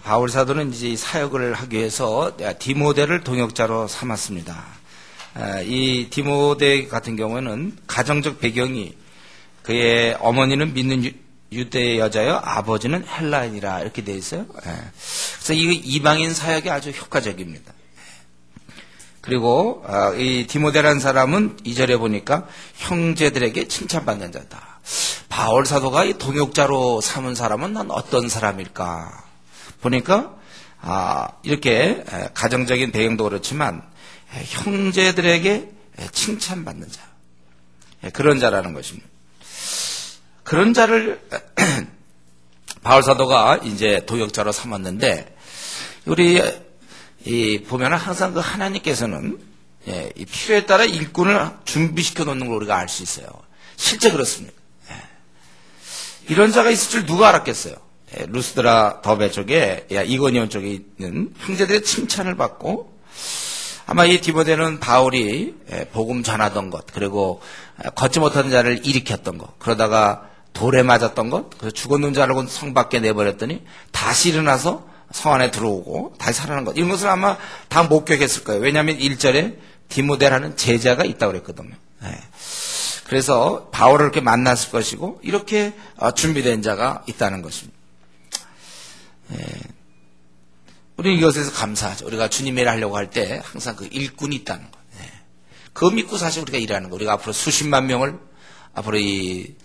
바울 사도는 이제 사역을 하기 위해서 디모데를 동역자로 삼았습니다. 이 디모데 같은 경우에는 가정적 배경이 그의 어머니는 믿는 유대 여자여 아버지는 헬라인이라 이렇게 되어 있어요. 그래서 이 이방인 사역이 아주 효과적입니다. 그리고 이 디모데라는 사람은 2절에 보니까 형제들에게 칭찬받는 자다. 바울 사도가 이 동역자로 삼은 사람은 난 어떤 사람일까? 보니까 이렇게 가정적인 배경도 그렇지만 형제들에게 칭찬받는 자, 그런 자라는 것입니다. 그런 자를 바울 사도가 이제 동역자로 삼았는데, 우리 보면은 항상 그 하나님께서는 이 필요에 따라 일꾼을 준비시켜 놓는 걸 우리가 알 수 있어요. 실제 그렇습니다. 이런 자가 있을 줄 누가 알았겠어요? 루스드라 더베 쪽에, 이고니온 쪽에 있는 형제들의 칭찬을 받고, 아마 이 디모데는 바울이 복음 전하던 것, 그리고 걷지 못하는 자를 일으켰던 것, 그러다가 돌에 맞았던 것, 그래서 죽었는 줄 알고 성 밖에 내버렸더니 다시 일어나서 성 안에 들어오고 다시 살아난 것, 이런 것을 아마 다 목격했을 거예요. 왜냐하면 1절에 디모데라는 제자가 있다고 그랬거든요. 그래서 바울을 이렇게 만났을 것이고, 이렇게 준비된 자가 있다는 것입니다. 우리는 이것에서 감사하죠. 우리가 주님 일 하려고 할 때 항상 그 일꾼이 있다는 거. 그거 믿고 사실 우리가 일하는 거. 우리가 앞으로 수십만 명을 앞으로 이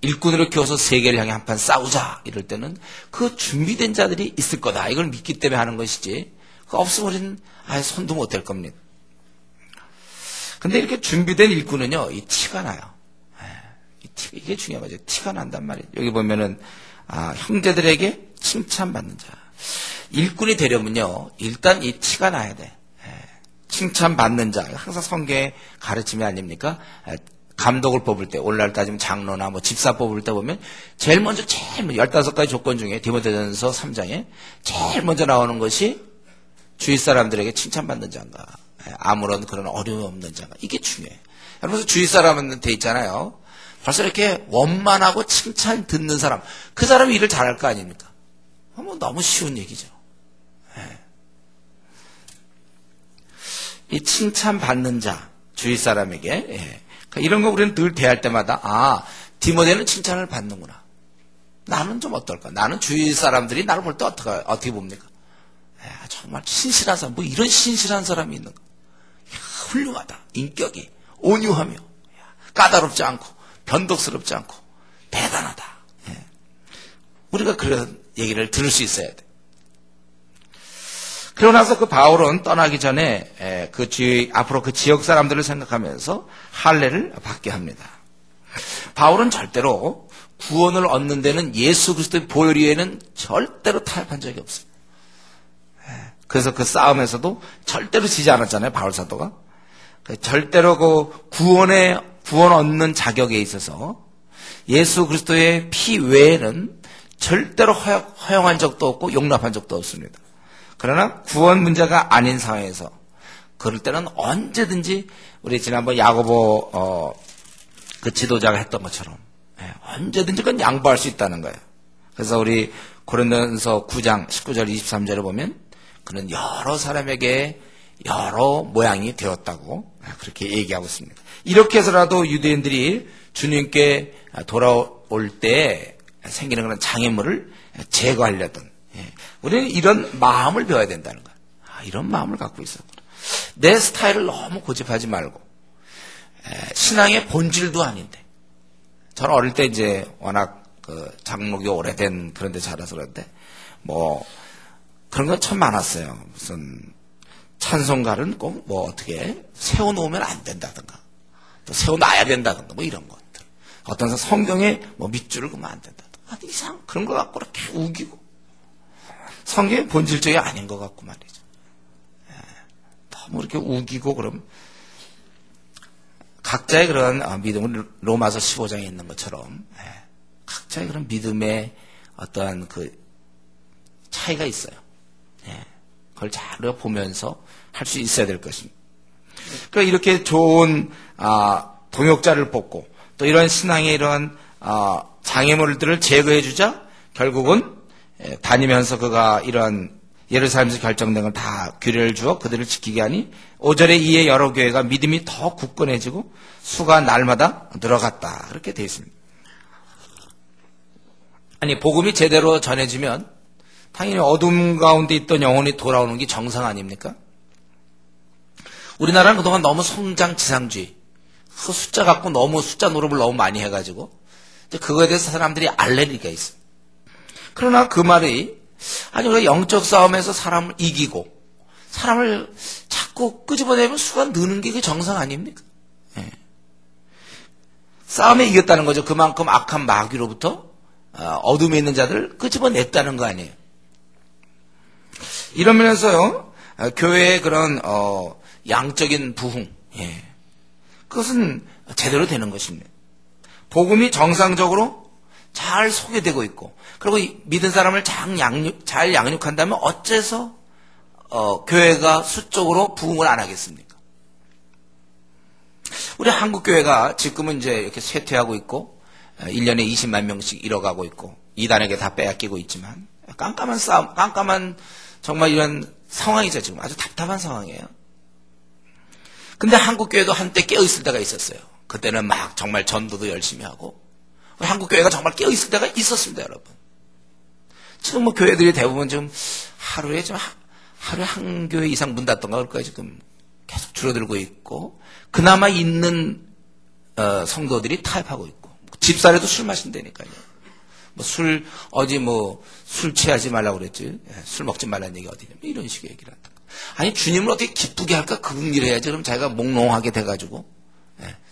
일꾼으로 키워서 세계를 향해 한판 싸우자 이럴 때는 그 준비된 자들이 있을 거다, 이걸 믿기 때문에 하는 것이지, 그거 없으면 우리는 아예 손도 못 댈 겁니다. 근데 이렇게 준비된 일꾼은요, 이 티가 나요. 이게 중요한 거죠. 티가 난단 말이에요. 여기 보면은 형제들에게 칭찬받는 자. 일꾼이 되려면요, 일단 이 티가 나야 돼. 칭찬받는 자. 항상 성경의 가르침이 아닙니까? 감독을 뽑을 때, 오늘날 따지면 장로나 집사 뽑을 때 보면 제일 먼저 15가지 조건 중에 디모데전서 3장에 제일 먼저 나오는 것이 주위 사람들에게 칭찬받는 자인가, 아무런 그런 어려움이 없는 자인가. 이게 중요해요. 여러분, 주위 사람한테 있잖아요. 벌써 이렇게 원만하고 칭찬 듣는 사람, 그 사람이 일을 잘할 거 아닙니까? 너무 쉬운 얘기죠. 이 칭찬받는 자, 주위 사람에게, 이런 거 우리는 늘 대할 때마다, 디모데는 칭찬을 받는구나. 나는 좀 어떨까? 나는 주위 사람들이 나를 볼 때 어떻게 봅니까? 정말 신실한 사람, 이런 신실한 사람이 있는가? 훌륭하다. 인격이 온유하며, 까다롭지 않고, 변덕스럽지 않고, 대단하다. 우리가 그런 얘기를 들을 수 있어야 돼. 그러고 나서 그 바울은 떠나기 전에 앞으로 그 지역 사람들을 생각하면서 할례를 받게 합니다. 바울은 절대로 구원을 얻는 데는 예수 그리스도의 보혈 이외에는 절대로 타협한 적이 없어요. 그래서 그 싸움에서도 절대로 지지 않았잖아요, 바울 사도가. 절대로 그 구원 얻는 자격에 있어서 예수 그리스도의 피 외에는 절대로 허용한 적도 없고 용납한 적도 없습니다. 그러나 구원 문제가 아닌 상황에서 그럴 때는 언제든지, 우리 지난번 야고보 그 지도자가 했던 것처럼 언제든지 그건 양보할 수 있다는 거예요. 그래서 우리 고린도전서 9장 19절 23절에 보면 그는 여러 사람에게 여러 모양이 되었다고 그렇게 얘기하고 있습니다. 이렇게 해서라도 유대인들이 주님께 돌아올 때 생기는 그런 장애물을 제거하려던, 우리는 이런 마음을 배워야 된다는 거야. 이런 마음을 갖고 있어. 내 스타일을 너무 고집하지 말고, 신앙의 본질도 아닌데. 저는 어릴 때 이제 워낙 그 장목이 오래된 그런 데 자라서 그런데, 그런 건 참 많았어요. 무슨 찬송가는 꼭 어떻게 세워놓으면 안 된다든가, 또 세워놔야 된다든가, 이런 것들. 어떤 성경에 밑줄을 그으면 안 된다든가. 이상 그런 거 갖고 이렇게 우기고, 성경의 본질적이 아닌 것 같고 말이죠. 너무 이렇게 우기고, 그럼 각자의 그런 믿음은 로마서 15장에 있는 것처럼 각자의 그런 믿음의 어떠한 그 차이가 있어요. 그걸 잘 보면서 할 수 있어야 될 것입니다. 그러니까 이렇게 좋은 동역자를 뽑고, 또 이런 신앙의 이런 장애물들을 제거해 주자 결국은 다니면서 그가 이러한 예루살렘에서 결정된 걸 다 규례를 주어 그들을 지키게 하니 5절에 이에 여러 교회가 믿음이 더 굳건해지고 수가 날마다 늘어갔다. 그렇게 되어 있습니다. 아니 복음이 제대로 전해지면 당연히 어둠 가운데 있던 영혼이 돌아오는 게 정상 아닙니까? 우리나라는 그동안 너무 성장지상주의, 그 숫자 갖고 너무 숫자 노름을 너무 많이 해가지고 그거에 대해서 사람들이 알레르기가 있어요. 그러나 그 말이 아니 우리가 영적 싸움에서 사람을 이기고 사람을 자꾸 끄집어내면 수가 느는 게 그 정상 아닙니까? 예. 싸움에 이겼다는 거죠. 그만큼 악한 마귀로부터 어둠에 있는 자들을 끄집어냈다는 거 아니에요. 이런 면에서요, 교회의 그런 양적인 부흥, 예. 그것은 제대로 되는 것입니다. 복음이 정상적으로 잘 소개되고 있고, 그리고 믿은 사람을 잘 양육한다면 어째서 교회가 수적으로 부흥을 안 하겠습니까? 우리 한국 교회가 지금은 이제 이렇게 쇠퇴하고 있고 1년에 20만 명씩 잃어가고 있고 이단에게 다 빼앗기고 있지만 깜깜한 싸움, 깜깜한 정말 이런 상황이죠. 지금 아주 답답한 상황이에요. 근데 한국 교회도 한때 깨어 있을 때가 있었어요. 그때는 막 정말 전도도 열심히 하고 한국 교회가 정말 깨어 있을 때가 있었습니다, 여러분. 지금 뭐 교회들이 대부분 지금 하루에 한 교회 이상 문 닫던가 그럴까요? 지금 계속 줄어들고 있고 그나마 있는 성도들이 타협하고 있고 집사라도 술 마신다니까요. 술 취하지 말라고 그랬지. 술 먹지 말라는 얘기 어디냐. 이런 식의 얘기를 한다. 아니 주님을 어떻게 기쁘게 할까? 그런 일을 해야지. 그럼 자기가 몽롱하게 돼가지고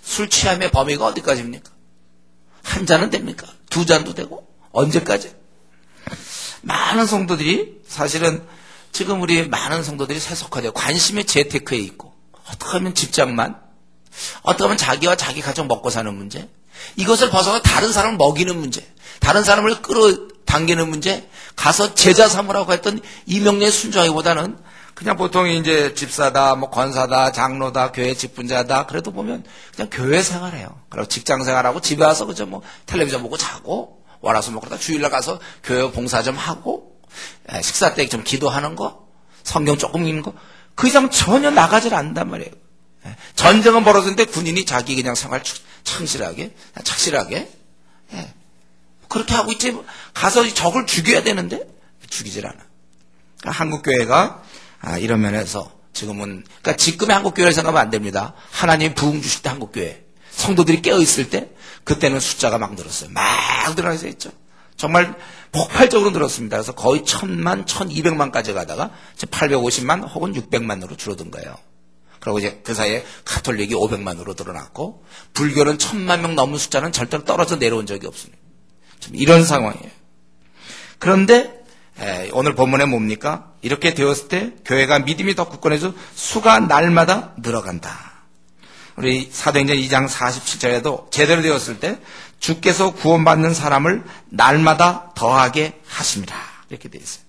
술 취함의 범위가 어디까지입니까? 한 잔은 됩니까? 두 잔도 되고 언제까지? 많은 성도들이 사실은 지금 우리 많은 성도들이 세속화되고 관심이 재테크에 있고 어떻게 하면 직장만 어떻게 하면 자기와 자기 가족 먹고 사는 문제 이것을 벗어나 다른 사람을 먹이는 문제 다른 사람을 끌어당기는 문제 가서 제자 삼으라고 했던 이 명령에 순종하기보다는 그냥 보통 이제 집사다 뭐 권사다 장로다 교회 직분자다 그래도 보면 그냥 교회 생활해요. 그리고 직장 생활하고 집에 와서 그저 뭐 텔레비전 보고 자고 월화수목 그러다 주일날 가서 교회 봉사 좀 하고 식사 때 좀 기도하는 거 성경 조금 읽는 거 그 이상 전혀 나가질 않는단 말이에요. 전쟁은 벌어졌는데 군인이 자기 그냥 생활 착실하게 그렇게 하고 있지 가서 적을 죽여야 되는데 죽이질 않아. 그러니까 한국 교회가 이런 면에서 지금은 그러니까 지금의 한국 교회를 생각하면 안 됩니다. 하나님 부흥 주실 때 한국 교회 성도들이 깨어 있을 때 그때는 숫자가 막 늘었어요. 막 늘어나서 있죠. 정말 폭발적으로 늘었습니다. 그래서 거의 1000만, 1200만까지 가다가 850만 혹은 600만으로 줄어든 거예요. 그리고 이제 그 사이에 가톨릭이 500만으로 늘어났고 불교는 1000만 명 넘은 숫자는 절대로 떨어져 내려온 적이 없습니다. 이런 상황이에요. 그런데 오늘 본문에 뭡니까? 이렇게 되었을 때 교회가 믿음이 더 굳건해서 수가 날마다 늘어간다. 우리 사도행전 2장 47절에도 제대로 되었을 때 주께서 구원받는 사람을 날마다 더하게 하십니다. 이렇게 되어 있어요.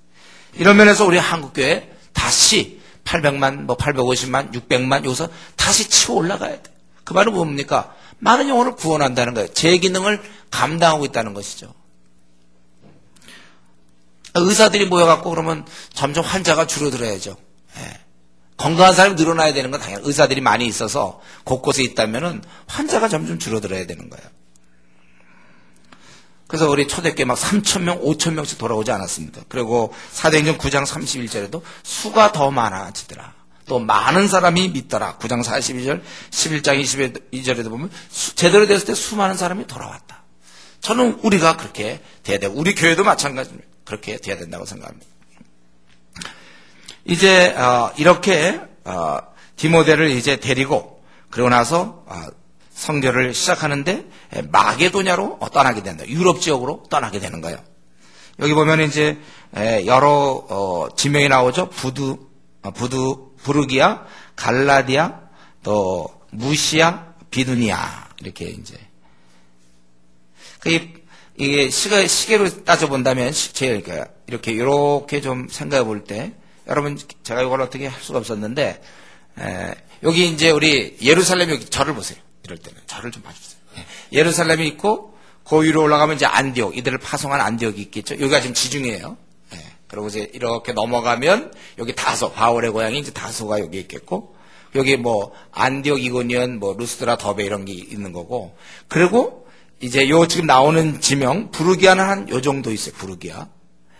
이런 면에서 우리 한국교회 다시 800만, 850만, 600만 여기서 다시 치고 올라가야 돼. 그 말은 뭡니까? 많은 영혼을 구원한다는 거예요. 제 기능을 감당하고 있다는 것이죠. 의사들이 모여갖고 그러면 점점 환자가 줄어들어야죠. 건강한 사람이 늘어나야 되는 건 당연히 의사들이 많이 있어서 곳곳에 있다면은 환자가 점점 줄어들어야 되는 거예요. 그래서 우리 초대교회 막 3,000명, 5,000명씩 돌아오지 않았습니다. 그리고 사도행전 9장 31절에도 수가 더 많아지더라. 또 많은 사람이 믿더라. 9장 42절, 11장 22절에도 보면 제대로 됐을 때 수많은 사람이 돌아왔다. 저는 우리가 그렇게 돼야 되고 우리 교회도 마찬가지입니다. 그렇게 돼야 된다고 생각합니다. 이제 이렇게 디모데를 이제 데리고 그러고 나서 선교를 시작하는데 마게도냐로 떠나게 된다. 유럽 지역으로 떠나게 되는 거예요. 여기 보면 이제 여러 지명이 나오죠. 부르기아, 갈라디아, 또 무시아, 비두니아 이렇게 이제 이게 시계로 따져 본다면 제가 이렇게 좀 생각해 볼 때 여러분 제가 이걸 어떻게 할 수가 없었는데 여기 이제 우리 예루살렘 여기 절을 보세요. 이럴 때는 절을 좀 봐주세요. 예루살렘이 있고 그 위로 올라가면 이제 안디옥 이들을 파송한 안디옥이 있겠죠. 여기가 지금 지중해예요. 그리고 이제 이렇게 넘어가면 여기 다소, 바울의 고향이 이제 다소가 여기 있겠고, 여기 뭐 안디옥, 이고니온, 뭐 루스드라, 더베 이런 게 있는 거고, 그리고 이제 요 지금 나오는 지명 부르기아는 한 요 정도 있어요. 부르기아.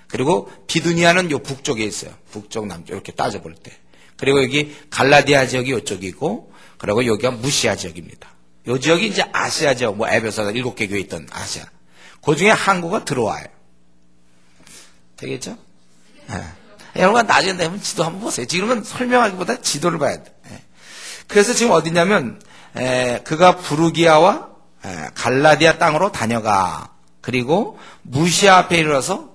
그리고 비두니아는 요 북쪽에 있어요. 북쪽 남쪽 이렇게 따져볼 때. 그리고 여기 갈라디아 지역이 요쪽이고, 그리고 여기가 무시아 지역입니다. 요 지역이 이제 아시아 지역, 뭐 에베소서 7개 교회 있던 아시아. 그 중에 한국가 들어와요. 되겠죠? 네. 여러분 나중에 되면 지도 한번 보세요. 지금은 설명하기보다 지도를 봐야 돼. 그래서 지금 어디냐면 그가 부르기아와 갈라디아 땅으로 다녀가. 그리고 무시아 앞에 이르러서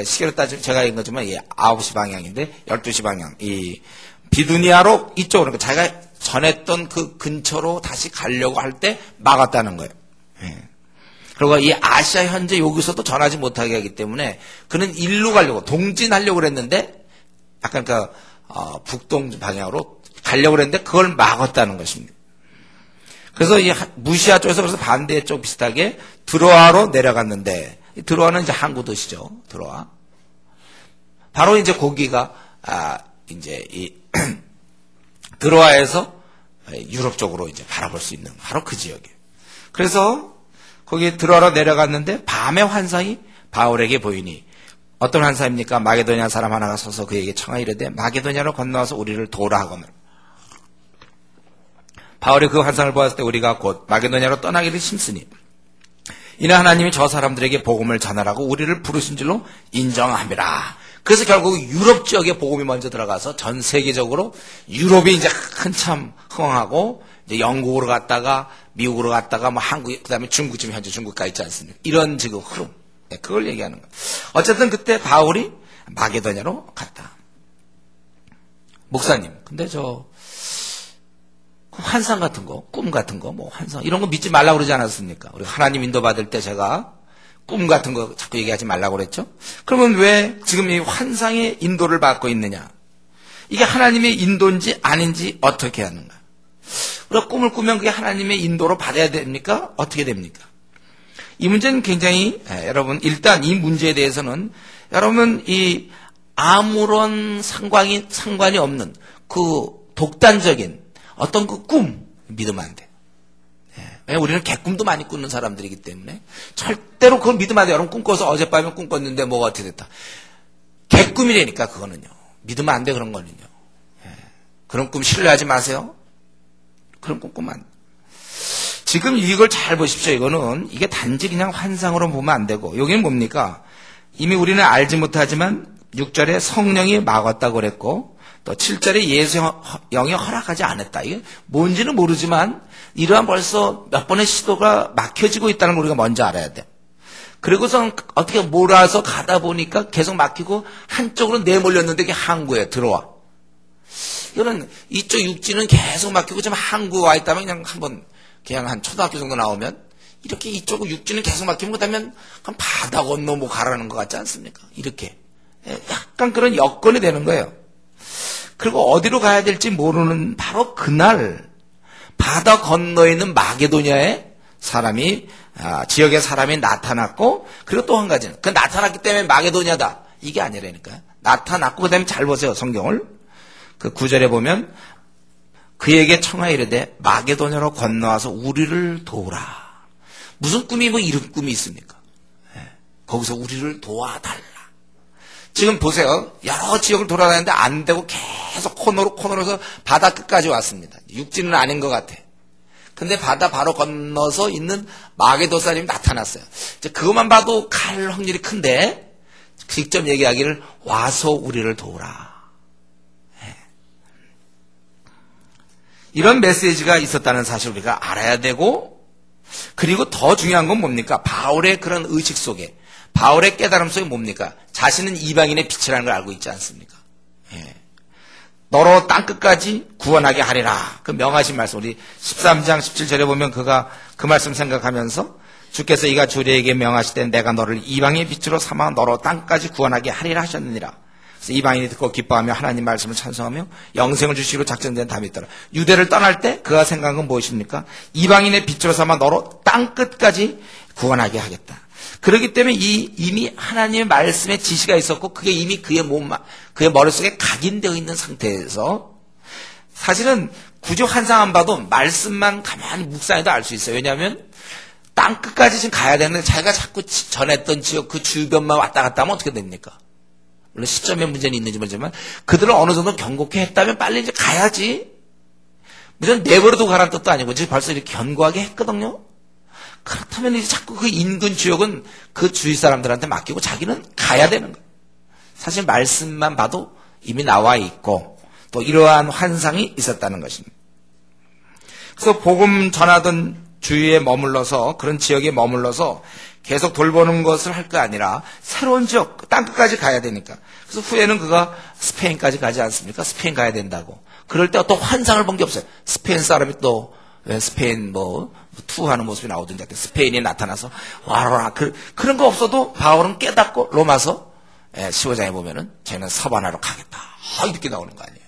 시계로 따지면 제가 얘기한 거지만 9시 방향인데 12시 방향. 이 비두니아로 이쪽으로 그러니까 자기가 전했던 그 근처로 다시 가려고 할 때 막았다는 거예요. 그리고 이 아시아 현재 여기서도 전하지 못하게 하기 때문에 그는 일로 가려고 동진하려고 그랬는데 약간 그 북동 방향으로 가려고 그랬는데 그걸 막았다는 것입니다. 그래서 이 무시아 쪽에서 그래서 반대쪽 비슷하게 드로아로 내려갔는데 드로아는 이제 항구 도시죠. 드로아. 바로 이제 거기가 이제 이 드로아에서 유럽 쪽으로 이제 바라볼 수 있는 바로 그 지역이에요. 그래서 거기 드로아로 내려갔는데 밤의 환상이 바울에게 보이니 어떤 환상입니까? 마게도냐 사람 하나가 서서 그에게 청하 이르되 마게도냐로 건너와서 우리를 도우라 하거늘. 바울이 그 환상을 보았을 때 우리가 곧 마게도냐로 떠나기를 힘쓰니 이는 하나님이 저 사람들에게 복음을 전하라고 우리를 부르신 줄로 인정함이라. 그래서 결국 유럽 지역에 복음이 먼저 들어가서 전 세계적으로 유럽이 이제 한참 흥하고 이제 영국으로 갔다가 미국으로 갔다가 뭐 한국 그다음에 중국 지금 현재 중국 가 있지 않습니까? 이런 지금 흐름. 그걸 얘기하는 거예요. 어쨌든 그때 바울이 마게도냐로 갔다. 목사님, 근데 저 환상 같은 거, 꿈 같은 거, 뭐 환상 이런 거 믿지 말라고 그러지 않았습니까? 우리 하나님 인도 받을 때 제가 꿈 같은 거 자꾸 얘기하지 말라고 그랬죠? 그러면 왜 지금 이 환상의 인도를 받고 있느냐? 이게 하나님의 인도인지 아닌지 어떻게 하는가? 우리가 꿈을 꾸면 그게 하나님의 인도로 받아야 됩니까? 어떻게 됩니까? 이 문제는 굉장히 여러분 일단 이 문제에 대해서는 여러분 이 아무런 상관이 없는 그 독단적인 어떤 그 꿈 믿으면 안 돼. 왜냐면 우리는 개꿈도 많이 꾸는 사람들이기 때문에 절대로 그걸 믿으면 안 돼. 여러분 꿈꿔서 어젯밤에 꿈꿨는데 뭐가 어떻게 됐다. 개꿈이라니까 그거는요. 믿으면 안 돼 그런 거는요. 그런 꿈 신뢰하지 마세요. 그런 꿈 꾸면 안 돼. 지금 이걸 잘 보십시오. 이게 단지 그냥 환상으로 보면 안 되고 여기는 뭡니까? 이미 우리는 알지 못하지만 6절에 성령이 막았다고 그랬고 또 7절에 예수 영이 허락하지 않았다. 이게 뭔지는 모르지만 이러한 벌써 몇 번의 시도가 막혀지고 있다는 걸 우리가 먼저 알아야 돼. 그리고선 어떻게 몰아서 가다 보니까 계속 막히고 한쪽으로 내몰렸는데 이게 항구에 들어와. 이거는 이쪽 육지는 계속 막히고 지금 항구에 와 있다면 그냥 한 초등학교 정도 나오면 이렇게 이쪽 육지는 계속 막히면 그다음에 바다 건너 뭐 가라는 것 같지 않습니까? 이렇게 약간 그런 여건이 되는 거예요. 그리고 어디로 가야 될지 모르는 바로 그날 바다 건너에 있는 마게도냐에 지역의 사람이 나타났고 그리고 또 한 가지는 그 나타났기 때문에 마게도냐다 이게 아니라니까요. 나타났고 그다음에 잘 보세요 성경을 그 9절에 보면 그에게 청하여 이르되 마게도냐로 건너와서 우리를 도우라. 무슨 꿈이 뭐 이런 꿈이 있습니까? 거기서 우리를 도와달라. 지금 보세요. 여러 지역을 돌아다니는데 안 되고 계속 코너로서 바다 끝까지 왔습니다. 육지는 아닌 것 같아. 근데 바다 바로 건너서 있는 마게도 사람이 나타났어요. 이제 그것만 봐도 갈 확률이 큰데 직접 얘기하기를 와서 우리를 도우라. 이런 메시지가 있었다는 사실을 우리가 알아야 되고 그리고 더 중요한 건 뭡니까? 바울의 그런 의식 속에 바울의 깨달음 속에 뭡니까? 자신은 이방인의 빛이라는 걸 알고 있지 않습니까? 너로 땅끝까지 구원하게 하리라. 그 명하신 말씀 우리 13장 17절에 보면 그가 그 말씀 생각하면서 주께서 이가 주리에게 명하시되 내가 너를 이방인의 빛으로 삼아 너로 땅까지 구원하게 하리라 하셨느니라. 그래서 이방인이 듣고 기뻐하며 하나님 말씀을 찬송하며 영생을 주시기로 작정된 담이 있더라. 유대를 떠날 때 그가 생각한 건 무엇입니까? 이방인의 빛으로 삼아 너로 땅끝까지 구원하게 하겠다. 그렇기 때문에 이미 하나님의 말씀에 지시가 있었고 그게 이미 그의 머릿속에 각인되어 있는 상태에서 사실은 굳이 환상 안 봐도 말씀만 가만히 묵상해도 알 수 있어요. 왜냐하면 땅 끝까지 지금 가야 되는데 자기가 자꾸 전했던 지역 그 주변만 왔다 갔다 하면 어떻게 됩니까? 물론 시점에 문제는 있는지 모르지만 그들을 어느 정도 경고케 했다면 빨리 이제 가야지. 무슨 내버려두고 가라는 뜻도 아니고 지금 벌써 이렇게 견고하게 했거든요. 그렇다면 이제 자꾸 그 인근 지역은 그 주위 사람들한테 맡기고 자기는 가야 되는 거예요. 사실 말씀만 봐도 이미 나와 있고 또 이러한 환상이 있었다는 것입니다. 그래서 복음 전하던 주위에 머물러서 그런 지역에 머물러서 계속 돌보는 것을 할 게 아니라 새로운 지역 땅끝까지 가야 되니까. 그래서 후에는 그가 스페인까지 가지 않습니까? 스페인 가야 된다고. 그럴 때 어떤 환상을 본 게 없어요. 스페인 사람이 또 왜 스페인 투하는 모습이 나오던데 스페인이 나타나서 와라 그런 거 없어도 바울은 깨닫고 로마서 15장에 보면은 쟤는 서반하러 가겠다. 이렇게 나오는 거 아니에요.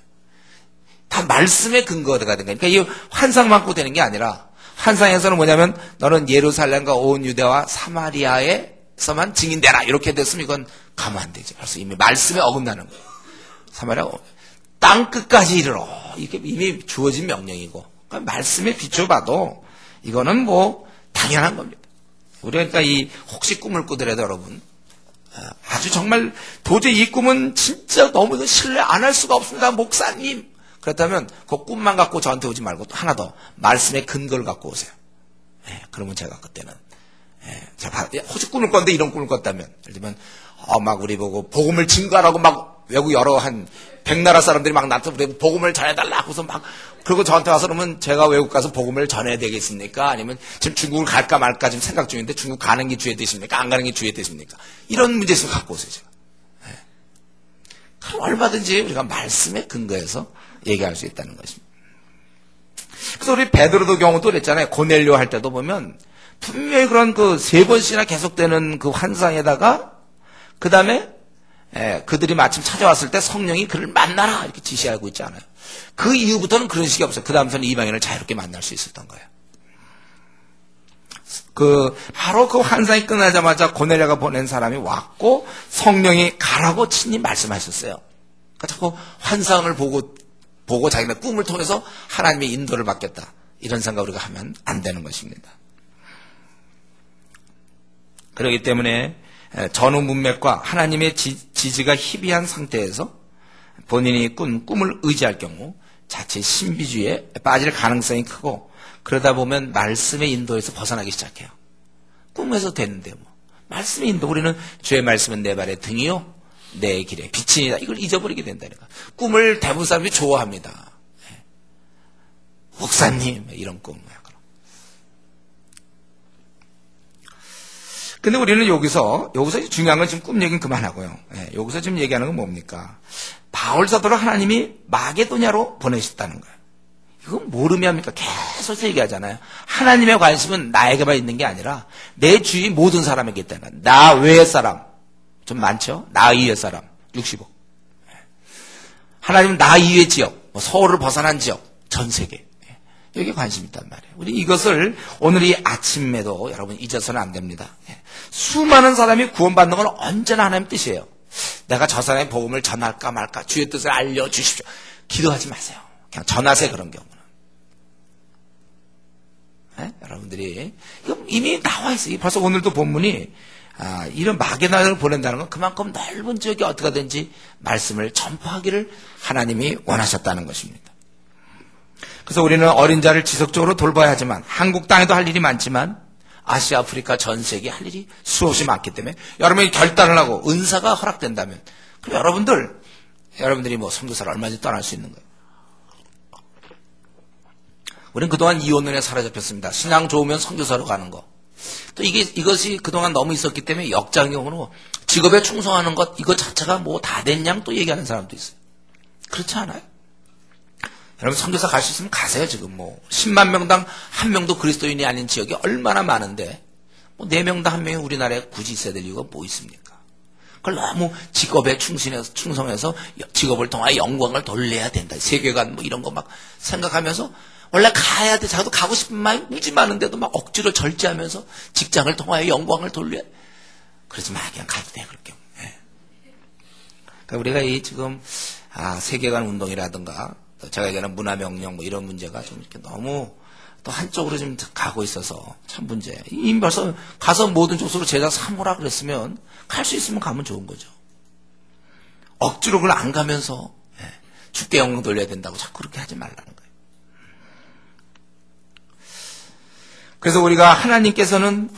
다 말씀에 근거가 된 거니까 이 환상만 갖고 되는 게 아니라 환상에서는 뭐냐면 너는 예루살렘과 온 유대와 사마리아에서만 증인되라 이렇게 됐으면 이건 가면 안 되죠. 벌써 이미 말씀에 어긋나는 거예요. 사마리아 땅 끝까지 이르러 이게 이미 주어진 명령이고 그러니까 말씀에 비춰봐도 이거는 뭐 당연한 겁니다. 우리가 그러니까 이 혹시 꿈을 꾸더라도 여러분 아주 정말 도저히 이 꿈은 진짜 너무 신뢰 안 할 수가 없습니다. 목사님. 그렇다면 그 꿈만 갖고 저한테 오지 말고 또 하나 더 말씀의 근거를 갖고 오세요. 그러면 제가 그때는 제가 혹시 꿈을 꿨는데 이런 꿈을 꿨다면 예를 들면 막 우리 보고 복음을 증거하라고 막 외국 여러 한 100나라 사람들이 막 나타나고 복음을 전해달라 하고서 막 그리고 저한테 와서 그러면 제가 외국 가서 복음을 전해야 되겠습니까? 아니면 지금 중국을 갈까 말까 지금 생각 중인데 중국 가는 게 주의 뜻입니까? 안 가는 게 주의 뜻입니까? 이런 문제 있으면 갖고 오세요. 제가. 그럼 얼마든지 우리가 말씀에 근거해서 얘기할 수 있다는 것입니다. 그래서 우리 베드로도 경우도 그랬잖아요. 고넬료 할 때도 보면 분명히 그런 그 3번씩이나 계속되는 그 환상에다가 그 다음에 그들이 마침 찾아왔을 때 성령이 그를 만나라 이렇게 지시하고 있지 않아요. 그 이후부터는 그런 식이 없어요. 그 다음부터는 이방인을 자유롭게 만날 수 있었던 거예요. 바로 그 환상이 끝나자마자 고넬료가 보낸 사람이 왔고 성령이 가라고 친히 말씀하셨어요. 그러니까 자꾸 환상을 보고 자기네 꿈을 통해서 하나님의 인도를 받겠다. 이런 생각 우리가 하면 안 되는 것입니다. 그렇기 때문에 전후 문맥과 하나님의 지지가 희비한 상태에서 본인이 꾼 꿈을 의지할 경우 자체 신비주의에 빠질 가능성이 크고 그러다 보면 말씀의 인도에서 벗어나기 시작해요. 꿈에서 되는데 뭐. 말씀의 인도 우리는 주의 말씀은 내 발의 등이요 내 길의 빛이니다. 이걸 잊어버리게 된다니까. 꿈을 대부분 사람들이 좋아합니다. 목사님 이런 꿈. 근데 우리는 여기서 중요한 건 지금 꿈 얘기는 그만하고요. 여기서 지금 얘기하는 건 뭡니까? 바울 사도를 하나님이 마게도냐로 보내셨다는 거예요. 이건 뭘 의미합니까? 계속 얘기하잖아요. 하나님의 관심은 나에게만 있는 게 아니라 내 주위 모든 사람에게 있다는 거예요. 나 외의 사람 좀 많죠? 나 이외의 사람 65. 하나님은 나 이외의 지역, 서울을 벗어난 지역, 전 세계 여기에 관심이 있단 말이에요. 우리 이것을 오늘 이 아침에도 여러분 잊어서는 안 됩니다. 수많은 사람이 구원받는 건 언제나 하나님 뜻이에요. 내가 저 사람의 복음을 전할까 말까 주의 뜻을 알려주십시오. 기도하지 마세요. 그냥 전하세요. 그런 경우는. 여러분들이 이미 나와 있어요. 벌써 오늘도 본문이 이런 마게도냐를 보낸다는 건 그만큼 넓은 지역에 어떻게든지 말씀을 전파하기를 하나님이 원하셨다는 것입니다. 그래서 우리는 어린 자를 지속적으로 돌봐야 하지만 한국 땅에도 할 일이 많지만 아시아, 아프리카 전 세계에 할 일이 수없이 많기 때문에 여러분이 결단을 하고 은사가 허락된다면 그럼 여러분들이 뭐 선교사를 얼마든지 떠날 수 있는 거예요. 우리는 그동안 이혼론에 사로잡혔습니다. 신앙 좋으면 선교사로 가는 거. 또 이것이 그동안 너무 있었기 때문에 역작용으로 직업에 충성하는 것 이거 자체가 뭐 다 된 양 또 얘기하는 사람도 있어요. 그렇지 않아요? 여러분 선교사 갈 수 있으면 가세요. 지금 뭐 10만 명당 한 명도 그리스도인이 아닌 지역이 얼마나 많은데 뭐 4명당 한 명이 우리나라에 굳이 있어야 될 이유가 뭐 있습니까? 그걸 너무 직업에 충성해서 직업을 통하여 영광을 돌려야 된다. 세계관 뭐 이런 거 막 생각하면서 원래 가야 돼. 자기도 가고 싶은 마음이 무지 많은데도 막 억지로 절제하면서 직장을 통하여 영광을 돌려야 돼. 그러지 마. 그냥 가도 돼. 그렇게. 예. 그러니까 우리가 이 지금, 세계관 운동이라든가, 제가 얘기하는 문화명령 뭐 이런 문제가 좀 이렇게 너무 또 한쪽으로 좀 가고 있어서 참 문제. 이미 벌써 가서 모든 족속으로 제자 삼으라 그랬으면 갈 수 있으면 가면 좋은 거죠. 억지로 그걸 안 가면서 주께 영광 돌려야 된다고 자꾸 그렇게 하지 말라는 거예요. 그래서 우리가 하나님께서는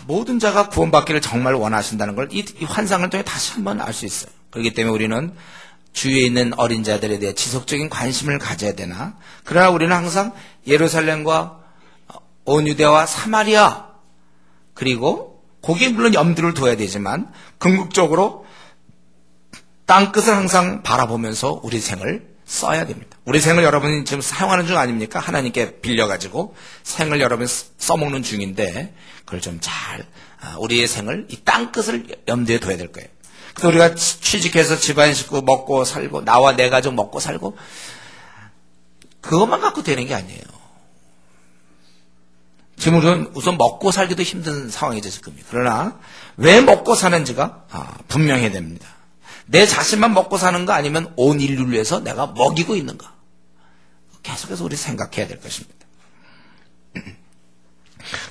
모든 자가 구원받기를 정말 원하신다는 걸 이 환상을 통해 다시 한번 알 수 있어요. 그렇기 때문에 우리는 주위에 있는 어린 자들에 대해 지속적인 관심을 가져야 되나, 그러나 우리는 항상 예루살렘과 온 유대와 사마리아, 그리고 거기에 물론 염두를 둬야 되지만 궁극적으로 땅끝을 항상 바라보면서 우리 생을 써야 됩니다. 우리 생을 여러분이 지금 사용하는 중 아닙니까? 하나님께 빌려가지고 생을 여러분 써먹는 중인데 그걸 좀 잘, 우리의 생을 이 땅끝을 염두에 둬야 될 거예요. 그래서 우리가 취직해서 집안 식구 먹고 살고 나와 내 가족 먹고 살고 그것만 갖고 되는 게 아니에요. 지금 우리는 우선 먹고 살기도 힘든 상황이 됐을 겁니다. 그러나 왜 먹고 사는지가 분명해야 됩니다. 내 자신만 먹고 사는가 아니면 온 인류를 위해서 내가 먹이고 있는가, 계속해서 우리 생각해야 될 것입니다.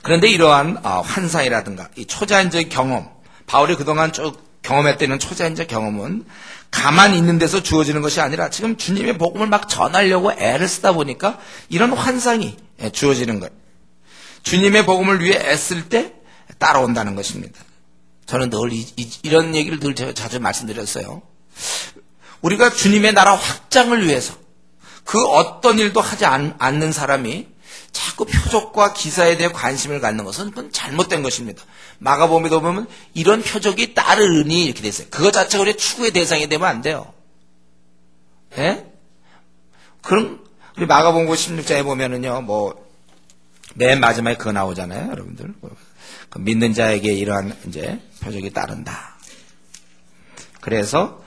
그런데 이러한 환상이라든가 이 초자연적 경험, 바울이 그동안 쭉 경험했다는 초자연적 경험은 가만히 있는 데서 주어지는 것이 아니라 지금 주님의 복음을 막 전하려고 애를 쓰다 보니까 이런 환상이 주어지는 거예요. 주님의 복음을 위해 애쓸 때 따라온다는 것입니다. 저는 늘 이런 얘기를 늘 제가 자주 말씀드렸어요. 우리가 주님의 나라 확장을 위해서 그 어떤 일도 하지 않는 사람이 자꾸 표적과 기사에 대해 관심을 갖는 것은 그건 잘못된 것입니다. 마가복음에도 보면 이런 표적이 따르니 이렇게 돼 있어요. 그거 자체가 우리의 추구의 대상이 되면 안 돼요. 예? 그럼 우리 마가복음 16장에 보면은요, 맨 마지막에 그거 나오잖아요, 여러분들. 믿는 자에게 이러한 이제 표적이 따른다. 그래서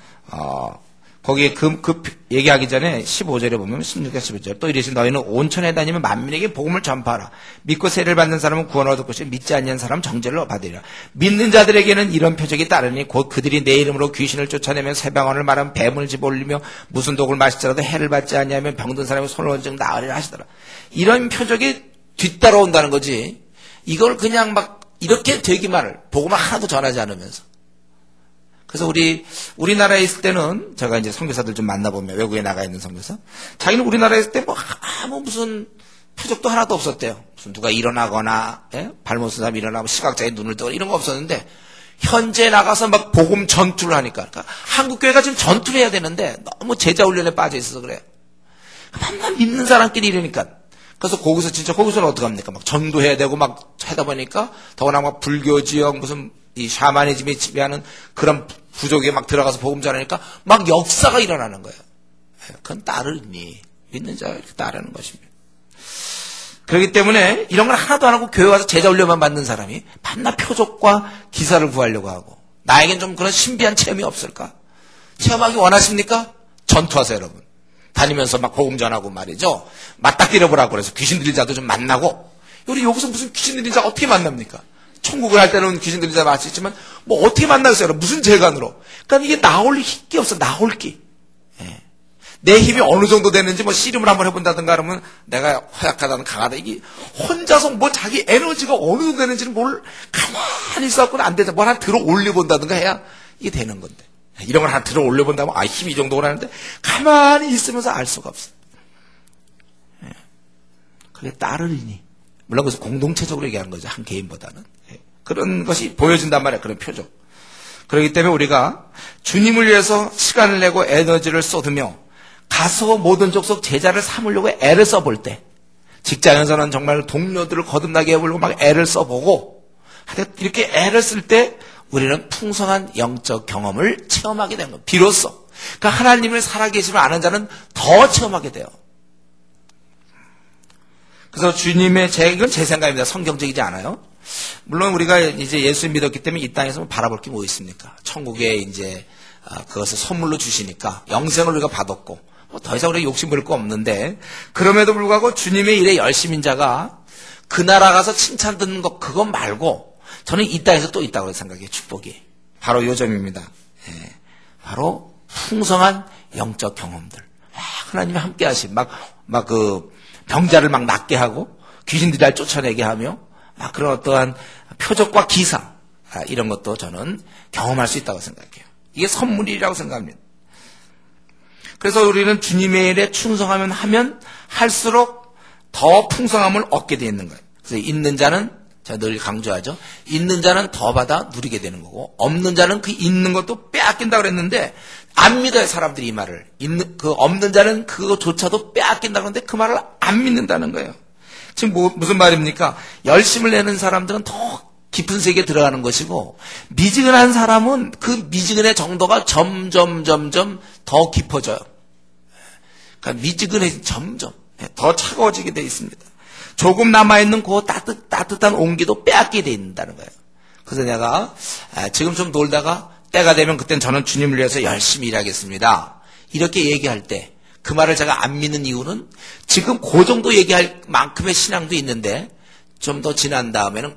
거기에 그 얘기하기 전에 15절에 보면 16절 15절 또 이르시되 너희는 온천에 다니면 만민에게 복음을 전파하라. 믿고 세례를 받는 사람은 구원을 얻을 것이요 믿지 않는 사람은 정죄를 받으리라. 믿는 자들에게는 이런 표적이 따르니 곧 그들이 내 이름으로 귀신을 쫓아내며 새방언을 말하면 뱀을 집어올리며 무슨 독을 마실지라도 해를 받지 아니하면 병든 사람이 손을 얹어 나으리라 하시더라. 이런 표적이 뒤따라온다는 거지. 이걸 그냥 막 이렇게 되기만을 복음을 하나도 전하지 않으면서. 그래서 우리나라에 있을 때는 제가 이제 선교사들 좀 만나보면 외국에 나가 있는 선교사, 자기는 우리나라에 있을 때 아무 무슨 표적도 하나도 없었대요. 무슨 누가 일어나거나, 발못 쓴 사람이 일어나고 시각자의 눈을 뜨거나 이런 거 없었는데 현재 나가서 막 복음 전투를 하니까, 그러니까 한국 교회가 지금 전투를 해야 되는데 너무 제자 훈련에 빠져 있어서 그래요. 맨날 믿는 사람끼리 이러니까. 그래서 거기서는 어떡합니까? 막 전도해야 되고 막 하다 보니까 더구나 막 불교 지역 무슨 이 샤머니즘이 지배하는 그런 부족에 막 들어가서 복음 전하니까 막 역사가 일어나는 거예요. 그건 따르니 믿는 자가 이렇게 따르는 것입니다. 그렇기 때문에 이런 걸 하나도 안 하고 교회 와서 제자 훈련만 받는 사람이 밤낮 표적과 기사를 구하려고 하고, 나에겐 좀 그런 신비한 체험이 없을까? 체험하기 원하십니까? 전투하세요, 여러분. 다니면서 막 복음 전하고 말이죠. 맞닥뜨려 보라고 그래서 귀신 들린 자도 좀 만나고. 우리 여기서 무슨 귀신 들린 자 어떻게 만납니까? 천국을 할 때는 귀신 들린 자 맞을 수 있지만 뭐 어떻게 만나겠어요? 무슨 재간으로? 그러니까 이게 나올 게 없어. 나올 게. 내 힘이 어느 정도 되는지 뭐 씨름을 한번 해본다든가 그러면 내가 허약하다든 강하다, 이게 혼자서 뭐 자기 에너지가 어느 정도 되는지는 뭘 가만히 있어갖고는 안 되죠. 뭘 하나 들어 올려본다든가 해야 이게 되는 건데, 이런 걸 하나 들어 올려본다면 힘이 이 정도가 나는데 가만히 있으면서 알 수가 없어. 그게 따르리니, 물론 그래서 공동체적으로 얘기하는 거죠. 한 개인보다는. 그런 것이 보여진단 말이에요. 그런 표적. 그렇기 때문에 우리가 주님을 위해서 시간을 내고 에너지를 쏟으며 가서 모든 족속 제자를 삼으려고 애를 써볼 때, 직장에서는 정말 동료들을 거듭나게 해보려고 막 애를 써보고, 이렇게 애를 쓸 때 우리는 풍성한 영적 경험을 체험하게 되는 거예요. 비로소. 그러니까 하나님을 살아계심을 아는 자는 더 체험하게 돼요. 그래서 주님의 이건 제 생각입니다. 성경적이지 않아요. 물론 우리가 이제 예수 믿었기 때문에 이 땅에서 바라볼 게 뭐 있습니까? 천국에 이제 그것을 선물로 주시니까 영생을 우리가 받았고, 더 이상 우리가 욕심 부릴 거 없는데, 그럼에도 불구하고 주님의 일에 열심인 자가 그 나라 가서 칭찬 듣는 것, 그것 말고 저는 이 땅에서 또 있다고 생각해요. 축복이. 바로 요점입니다. 예, 바로 풍성한 영적 경험들. 하나님이 함께 하신, 병자를 막 낫게 하고, 귀신들이 날 쫓아내게 하며, 그런 어떠한 표적과 기사, 이런 것도 저는 경험할 수 있다고 생각해요. 이게 선물이라고 생각합니다. 그래서 우리는 주님의 일에 충성하면 할수록 더 풍성함을 얻게 되어 있는 거예요. 그래서 있는 자는, 제가 늘 강조하죠. 있는 자는 더 받아 누리게 되는 거고, 없는 자는 그 있는 것도 빼앗긴다고 그랬는데, 안 믿어요, 사람들이 이 말을. 없는 자는 그거조차도 빼앗긴다고 하는데 그 말을 안 믿는다는 거예요. 지금 무슨 말입니까? 열심을 내는 사람들은 더 깊은 세계에 들어가는 것이고, 미지근한 사람은 그 미지근의 정도가 점점 더 깊어져요. 그러니까 미지근해 점점 더 차가워지게 되어 있습니다. 조금 남아있는 그 따뜻한 온기도 빼앗게 되어 있다는 거예요. 그래서 내가 지금 좀 놀다가 때가 되면 그땐 저는 주님을 위해서 열심히 일하겠습니다. 이렇게 얘기할 때 그 말을 제가 안 믿는 이유는 지금 그 정도 얘기할 만큼의 신앙도 있는데 좀 더 지난 다음에는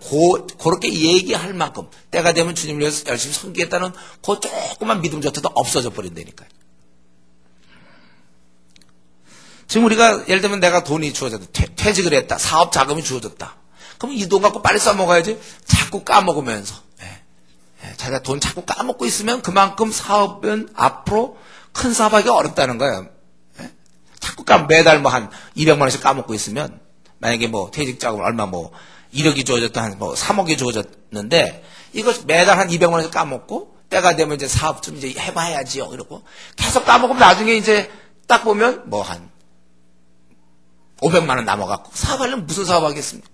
그렇게 얘기할 만큼 때가 되면 주님을 위해서 열심히 섬기겠다는 그 조그만 믿음조차도 없어져 버린다니까요. 지금 우리가 예를 들면 내가 돈이 주어졌다. 퇴직을 했다. 사업 자금이 주어졌다. 그럼 이 돈 갖고 빨리 써먹어야지. 자꾸 까먹으면서. 자기가 돈 자꾸 까먹고 있으면 그만큼 사업은 앞으로 큰 사업하기가 어렵다는 거예요. 자꾸 매달 한 200만 원씩 까먹고 있으면 만약에 퇴직 자금 얼마 1억이 주어졌다 한 3억이 주어졌는데 이거 매달 한 200만 원씩 까먹고 때가 되면 이제 사업 좀 이제 해봐야지요. 이러고 계속 까먹으면 나중에 이제 딱 보면 한 500만 원 남아갖고 사업하려면 무슨 사업하겠습니까?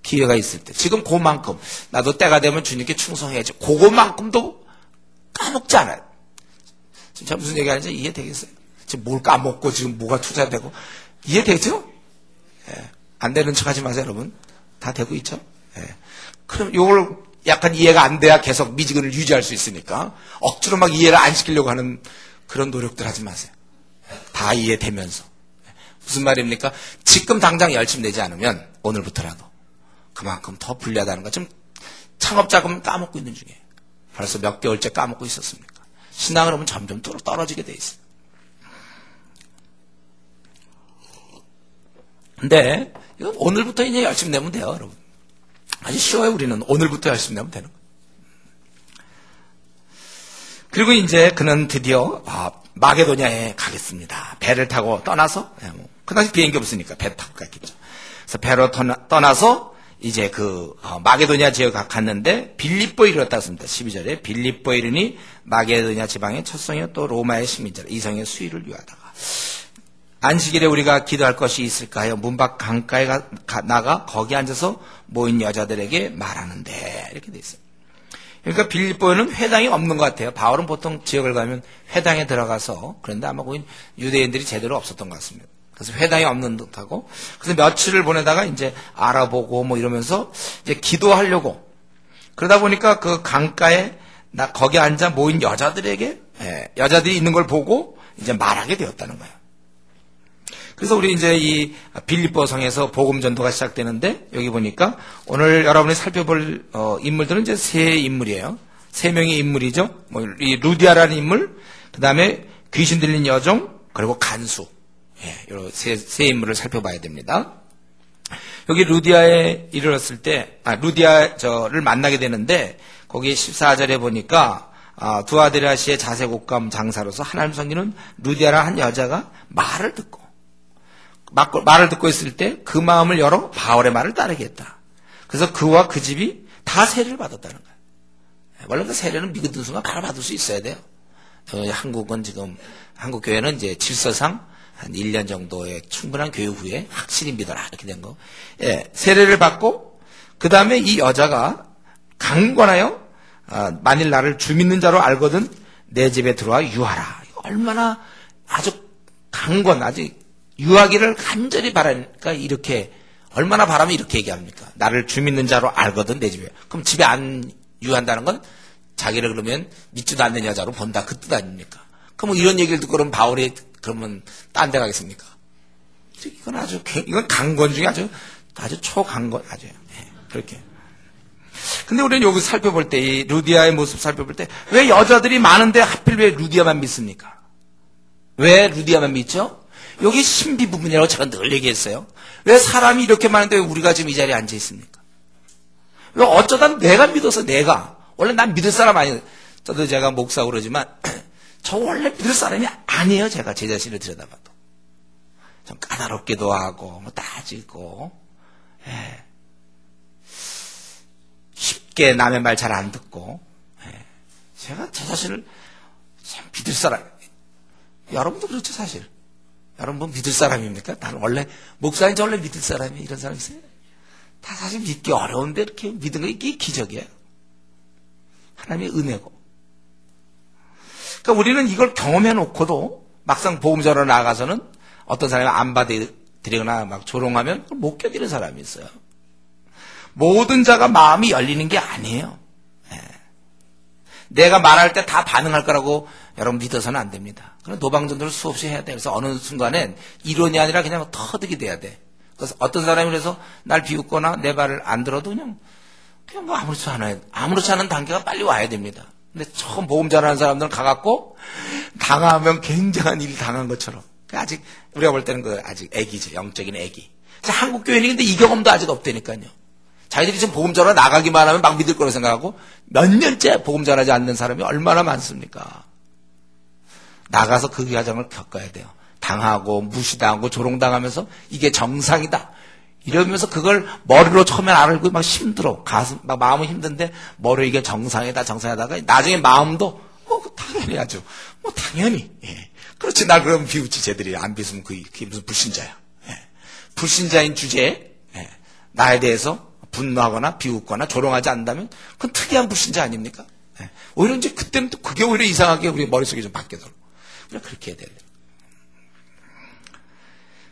기회가 있을 때. 지금 그만큼 나도 때가 되면 주님께 충성해야지. 그거만큼도 까먹지 않아요. 지금 제가 무슨 얘기하는지 이해되겠어요? 지금 뭘 까먹고 지금 뭐가 투자되고 이해되죠? 안 되는 척하지 마세요, 여러분. 다 되고 있죠? 그럼 요걸 약간 이해가 안 돼야 계속 미지근을 유지할 수 있으니까 억지로 막 이해를 안 시키려고 하는 그런 노력들 하지 마세요. 다 이해되면서. 무슨 말입니까? 지금 당장 열심히 내지 않으면 오늘부터라도 그만큼 더 불리하다는 거. 지금 창업자금 까먹고 있는 중이에요. 벌써 몇 개월째 까먹고 있었습니까? 신앙을 하면 점점 떨어지게 돼 있어요. 근데 이건 오늘부터 이제 열심히 내면 돼요, 여러분. 아주 쉬워요. 우리는 오늘부터 열심히 내면 되는 거예요. 그리고 이제 그는 드디어 마게도냐에 가겠습니다. 배를 타고 떠나서, 그 당시 비행기 없으니까 배 타고 갔겠죠. 그래서 배로 떠나서 이제 마게도냐 지역에 갔는데 빌립보에 이르렀다고 했습니다. 12절에 빌립보에 이르니 마게도냐 지방의 첫 성이요 또 로마의 시민자라 이 성의 수위를 유하다가 안식일에 우리가 기도할 것이 있을까 하여 문밖 강가에 나가 거기 앉아서 모인 여자들에게 말하는데 이렇게 돼 있어요. 그러니까 빌립보에는 회당이 없는 것 같아요. 바울은 보통 지역을 가면 회당에 들어가서 그런데 아마 거기 유대인들이 제대로 없었던 것 같습니다. 그래서 회당이 없는 듯하고 그래서 며칠을 보내다가 이제 알아보고 이러면서 이제 기도하려고 그러다 보니까 그 강가에 거기 앉아 모인 여자들에게 여자들이 있는 걸 보고 이제 말하게 되었다는 거예요. 그래서 우리 이제 이 빌립보 성에서 복음 전도가 시작되는데 여기 보니까 오늘 여러분이 살펴볼 인물들은 이제 세 인물이에요. 세 명의 인물이죠. 이 루디아라는 인물, 그 다음에 귀신 들린 여종, 그리고 간수. 이런 세 인물을 살펴봐야 됩니다. 여기 루디아에 이르렀을 때, 루디아를 만나게 되는데 거기 14절에 보니까 두아드라시의 자색옥감 장사로서 하나님 섬기는 루디아라는 한 여자가 말을 듣고 있을 때 그 마음을 열어 바울의 말을 따르게 했다. 그래서 그와 그 집이 다 세례를 받았다는 거예요. 원래 그 세례는 믿는 순간 바로 받을 수 있어야 돼요. 한국 교회는 이제 질서상 한 1년 정도의 충분한 교육 후에 확실히 믿어라 이렇게 된 거. 세례를 받고 그 다음에 이 여자가 강권하여 만일 나를 주 믿는 자로 알거든 내 집에 들어와 유하라. 얼마나 아주 아주 유하기를 간절히 바라니까 이렇게 얼마나 바라면 이렇게 얘기합니까? 나를 주 믿는 자로 알거든 내 집에. 그럼 집에 안 유한다는 건 자기를 그러면 믿지도 않는 여자로 본다 그 뜻 아닙니까? 그럼 이런 얘기를 듣고 그러면 바울이 그러면 딴 데 가겠습니까? 이건 강권 중에 아주 초강권 아주 그렇게. 근데 우리는 여기 살펴볼 때, 이 루디아의 모습 살펴볼 때, 왜 여자들이 많은데 하필 왜 루디아만 믿습니까? 왜 루디아만 믿죠? 여기 신비 부분이라고 제가 늘 얘기했어요. 왜 사람이 이렇게 많은데 왜 우리가 지금 이 자리에 앉아 있습니까? 왜 어쩌다 내가 믿어서 내가, 원래 난 믿을 사람 아니에요. 저도 제가 목사고 그러지만, 저 원래 믿을 사람이 아니에요. 제가 제 자신을 들여다봐도. 좀 까다롭기도 하고, 뭐 따지고, 예. 쉽게 남의 말 잘 안 듣고, 예. 제가 제 자신을 참 믿을 사람, 여러분도 그렇죠, 사실. 여러분 믿을 사람입니까? 나는 원래, 목사인 저 원래 믿을 사람이 이런 사람 있어요? 다 사실 믿기 어려운데 이렇게 믿은 거 이게 기적이에요. 하나님의 은혜고. 그러니까 우리는 이걸 경험해 놓고도 막상 복음 전하러 나가서는 어떤 사람이 안 받아들이거나 막 조롱하면 못 견디는 사람이 있어요. 모든 자가 마음이 열리는 게 아니에요. 예. 내가 말할 때 다 반응할 거라고 여러분 믿어서는 안 됩니다. 그럼 노방전도를 수없이 해야 돼. 그래서 어느 순간엔 이론이 아니라 그냥 터득이 돼야 돼. 그래서 어떤 사람이 그래서 날 비웃거나 내 말을 안 들어도 그냥 뭐 아무렇지 않은 단계가 빨리 와야 됩니다. 근데 처음 복음 전하는 사람들은 가갖고 당하면 굉장한 일 당한 것처럼. 아직 우리가 볼 때는 그 아직 애기죠. 영적인 애기. 한국 교회는 근데 이 경험도 아직 없다니까요. 자기들이 지금 복음 전하 나가기만 하면 막 믿을 거라고 생각하고 몇 년째 복음 전하지 않는 사람이 얼마나 많습니까? 나가서 그 과정을 겪어야 돼요. 당하고 무시당하고 조롱당하면서 이게 정상이다. 이러면서 그걸 머리로 처음에 알고 막 힘들어. 가슴, 막 마음은 힘든데 머리로 이게 정상이다, 정상이다가 나중에 마음도 당연히 하죠. 당연히. 예. 그렇지. 나 그러면 비웃지. 쟤들이 안 비웃으면 그게 무슨 불신자야. 예. 불신자인 주제에 예. 나에 대해서 분노하거나 비웃거나 조롱하지 않는다면 그건 특이한 불신자 아닙니까? 예. 오히려 이제 그때는 또 그게 오히려 이상하게 우리 머릿속에 좀 바뀌더라고. 우리가 그렇게 해야 돼요.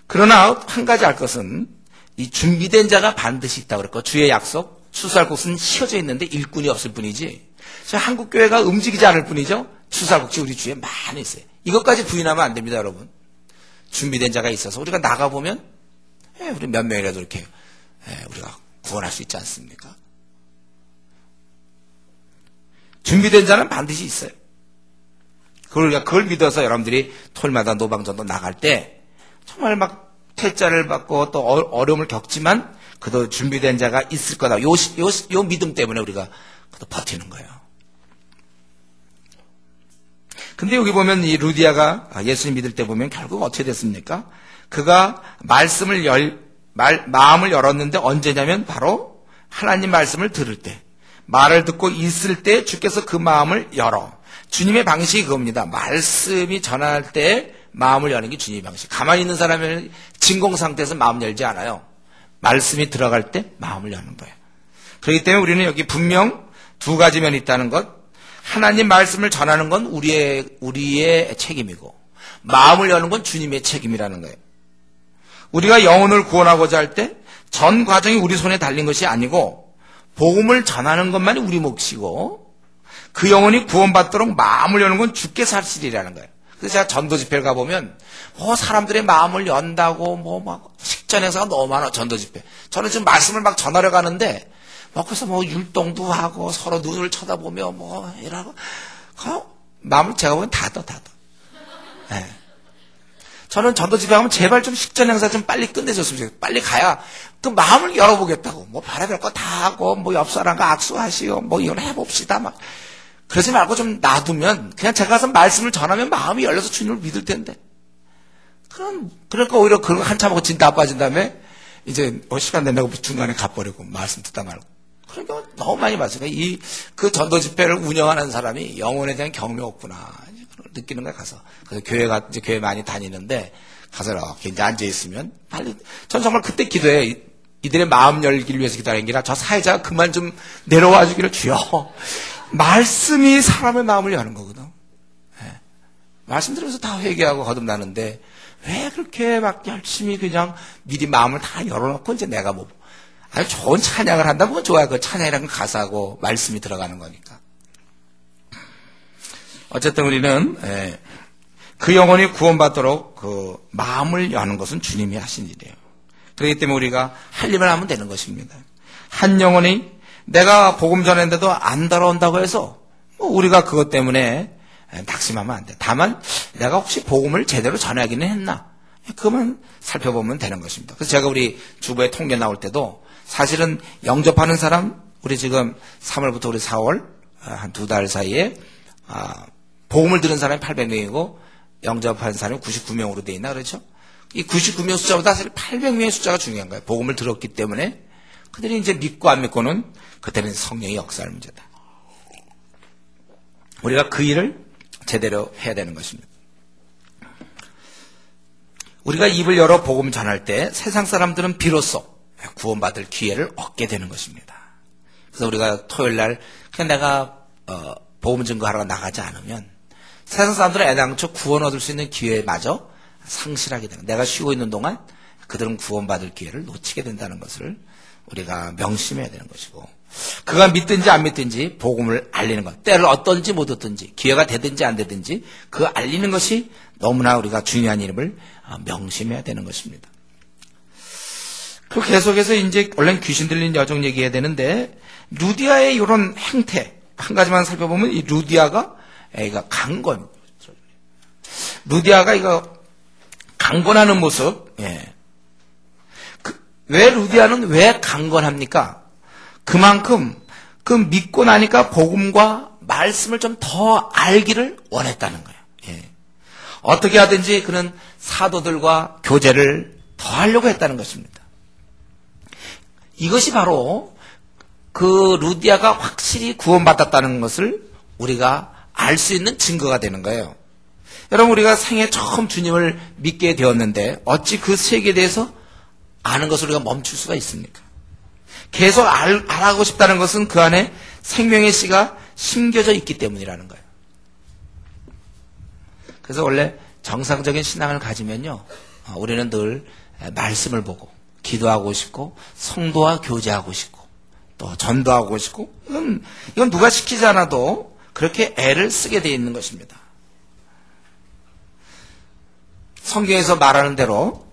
그러나 한 가지 알 것은 이 준비된 자가 반드시 있다고 그랬고 주의 약속, 추수할 곳은 씌어져 있는데 일꾼이 없을 뿐이지. 한국교회가 움직이지 않을 뿐이죠. 추수할 곳이 우리 주위에 많이 있어요. 이것까지 부인하면 안 됩니다, 여러분. 준비된 자가 있어서 우리가 나가보면 우리 몇 명이라도 이렇게 우리가 구원할 수 있지 않습니까? 준비된 자는 반드시 있어요. 그걸 믿어서 여러분들이 토요일마다 노방전도 나갈 때 정말 막 퇴짜를 받고 또 어려움을 겪지만 그래도 준비된 자가 있을 거다. 요 믿음 때문에 우리가 버티는 거예요. 근데 여기 보면 이 루디아가 예수님 믿을 때 보면 결국 어떻게 됐습니까? 그가 마음을 열었는데 언제냐면 바로 하나님 말씀을 들을 때, 말을 듣고 있을 때 주께서 그 마음을 열어. 주님의 방식이 그겁니다. 말씀이 전할 때 마음을 여는 게 주님의 방식. 가만히 있는 사람은 진공 상태에서 마음 열지 않아요. 말씀이 들어갈 때 마음을 여는 거예요. 그렇기 때문에 우리는 여기 분명 두 가지 면이 있다는 것. 하나님 말씀을 전하는 건 우리의 책임이고 마음을 여는 건 주님의 책임이라는 거예요. 우리가 영혼을 구원하고자 할 때 전 과정이 우리 손에 달린 것이 아니고 복음을 전하는 것만이 우리 몫이고 그 영혼이 구원받도록 마음을 여는 건 주께서 하시리라는 거예요. 그래서 제가 전도 집회를 가보면 사람들의 마음을 연다고 막 식전 행사가 너무 많아. 전도 집회. 저는 지금 말씀을 막 전하려 가는데 그래서 율동도 하고 서로 눈을 쳐다보며 이러고 마음을 제가 보면 닫아. 네. 저는 전도 집회 가면 제발 좀 식전 행사 좀 빨리 끝내줬으면 좋겠어요. 빨리 가야 그 마음을 열어보겠다고. 바라별 거 다 하고 옆 사람과 악수하시오. 이걸 해봅시다. 막 그러지 말고 좀 놔두면 그냥 제가 가서 말씀을 전하면 마음이 열려서 주님을 믿을 텐데. 그러니까 오히려 그런 거 한참 하고 진짜 나빠진 다음에 이제 시간 된다고 중간에 가버리고 말씀 듣다 말고. 그러니까 너무 많이 봤어요. 그 전도 집회를 운영하는 사람이 영혼에 대한 경험이 없구나. 느끼는 거야, 가서. 그래서 이제 교회 많이 다니는데, 가서 이렇게 이제 앉아있으면, 전 정말 그때 기도해요. 이들의 마음 열기를 위해서 기도하는 게 아니라, 저 사회자가 그만 좀 내려와 주기를 주여. 말씀이 사람의 마음을 여는 거거든. 네. 말씀 들으면서 다 회개하고 거듭나는데, 왜 그렇게 막 열심히 그냥 미리 마음을 다 열어놓고 이제 내가 아주 좋은 찬양을 한다? 그건 좋아요. 그 찬양이라는 가사하고 말씀이 들어가는 거니까. 어쨌든 우리는 그 영혼이 구원받도록 그 마음을 여는 것은 주님이 하신 일이에요. 그렇기 때문에 우리가 할 일만 하면 되는 것입니다. 한 영혼이 내가 복음 전했는데도 안 따라온다고 해서 우리가 그것 때문에 낙심하면 안 돼. 다만 내가 혹시 복음을 제대로 전하기는 했나? 그것만 살펴보면 되는 것입니다. 그래서 제가 우리 주보에 통계 나올 때도 사실은 영접하는 사람 우리 지금 3월부터 우리 4월 한 2달 사이에 복음을 들은 사람이 800명이고 영접한 사람이 99명으로 돼 있나 그렇죠? 이 99명 숫자보다 사실 800명의 숫자가 중요한 거예요. 복음을 들었기 때문에 그들이 이제 믿고 안 믿고는 그때는 성령의 역사할 문제다. 우리가 그 일을 제대로 해야 되는 것입니다. 우리가 입을 열어 복음 전할 때 세상 사람들은 비로소 구원받을 기회를 얻게 되는 것입니다. 그래서 우리가 토요일 날 그냥 내가 복음 증거하러 나가지 않으면 세상 사람들은 애당초 구원 얻을 수 있는 기회마저 상실하게 되는, 내가 쉬고 있는 동안 그들은 구원받을 기회를 놓치게 된다는 것을 우리가 명심해야 되는 것이고, 그가 믿든지 안 믿든지 복음을 알리는 것, 때를 얻든지 못 얻든지 기회가 되든지 안 되든지 그 알리는 것이 너무나 우리가 중요한 일임을 명심해야 되는 것입니다. 그 계속해서 이제 원래 귀신 들린 여정 얘기해야 되는데, 루디아의 이런 행태 한 가지만 살펴보면 이 루디아가 강건, 루디아가 이거 강건하는 모습, 왜 루디아는 왜 강건합니까? 그만큼 그 믿고 나니까 복음과 말씀을 좀 더 알기를 원했다는 거예요. 어떻게 하든지 그는 사도들과 교제를 더 하려고 했다는 것입니다. 이것이 바로 그 루디아가 확실히 구원받았다는 것을 우리가 알 수 있는 증거가 되는 거예요. 여러분, 우리가 생애 처음 주님을 믿게 되었는데 어찌 그 세계에 대해서 아는 것을 우리가 멈출 수가 있습니까? 계속 알아가고 싶다는 것은 그 안에 생명의 씨가 심겨져 있기 때문이라는 거예요. 그래서 원래 정상적인 신앙을 가지면요, 우리는 늘 말씀을 보고 기도하고 싶고 성도와 교제하고 싶고 또 전도하고 싶고, 이건 누가 시키지 않아도 그렇게 애를 쓰게 되어 있는 것입니다. 성경에서 말하는 대로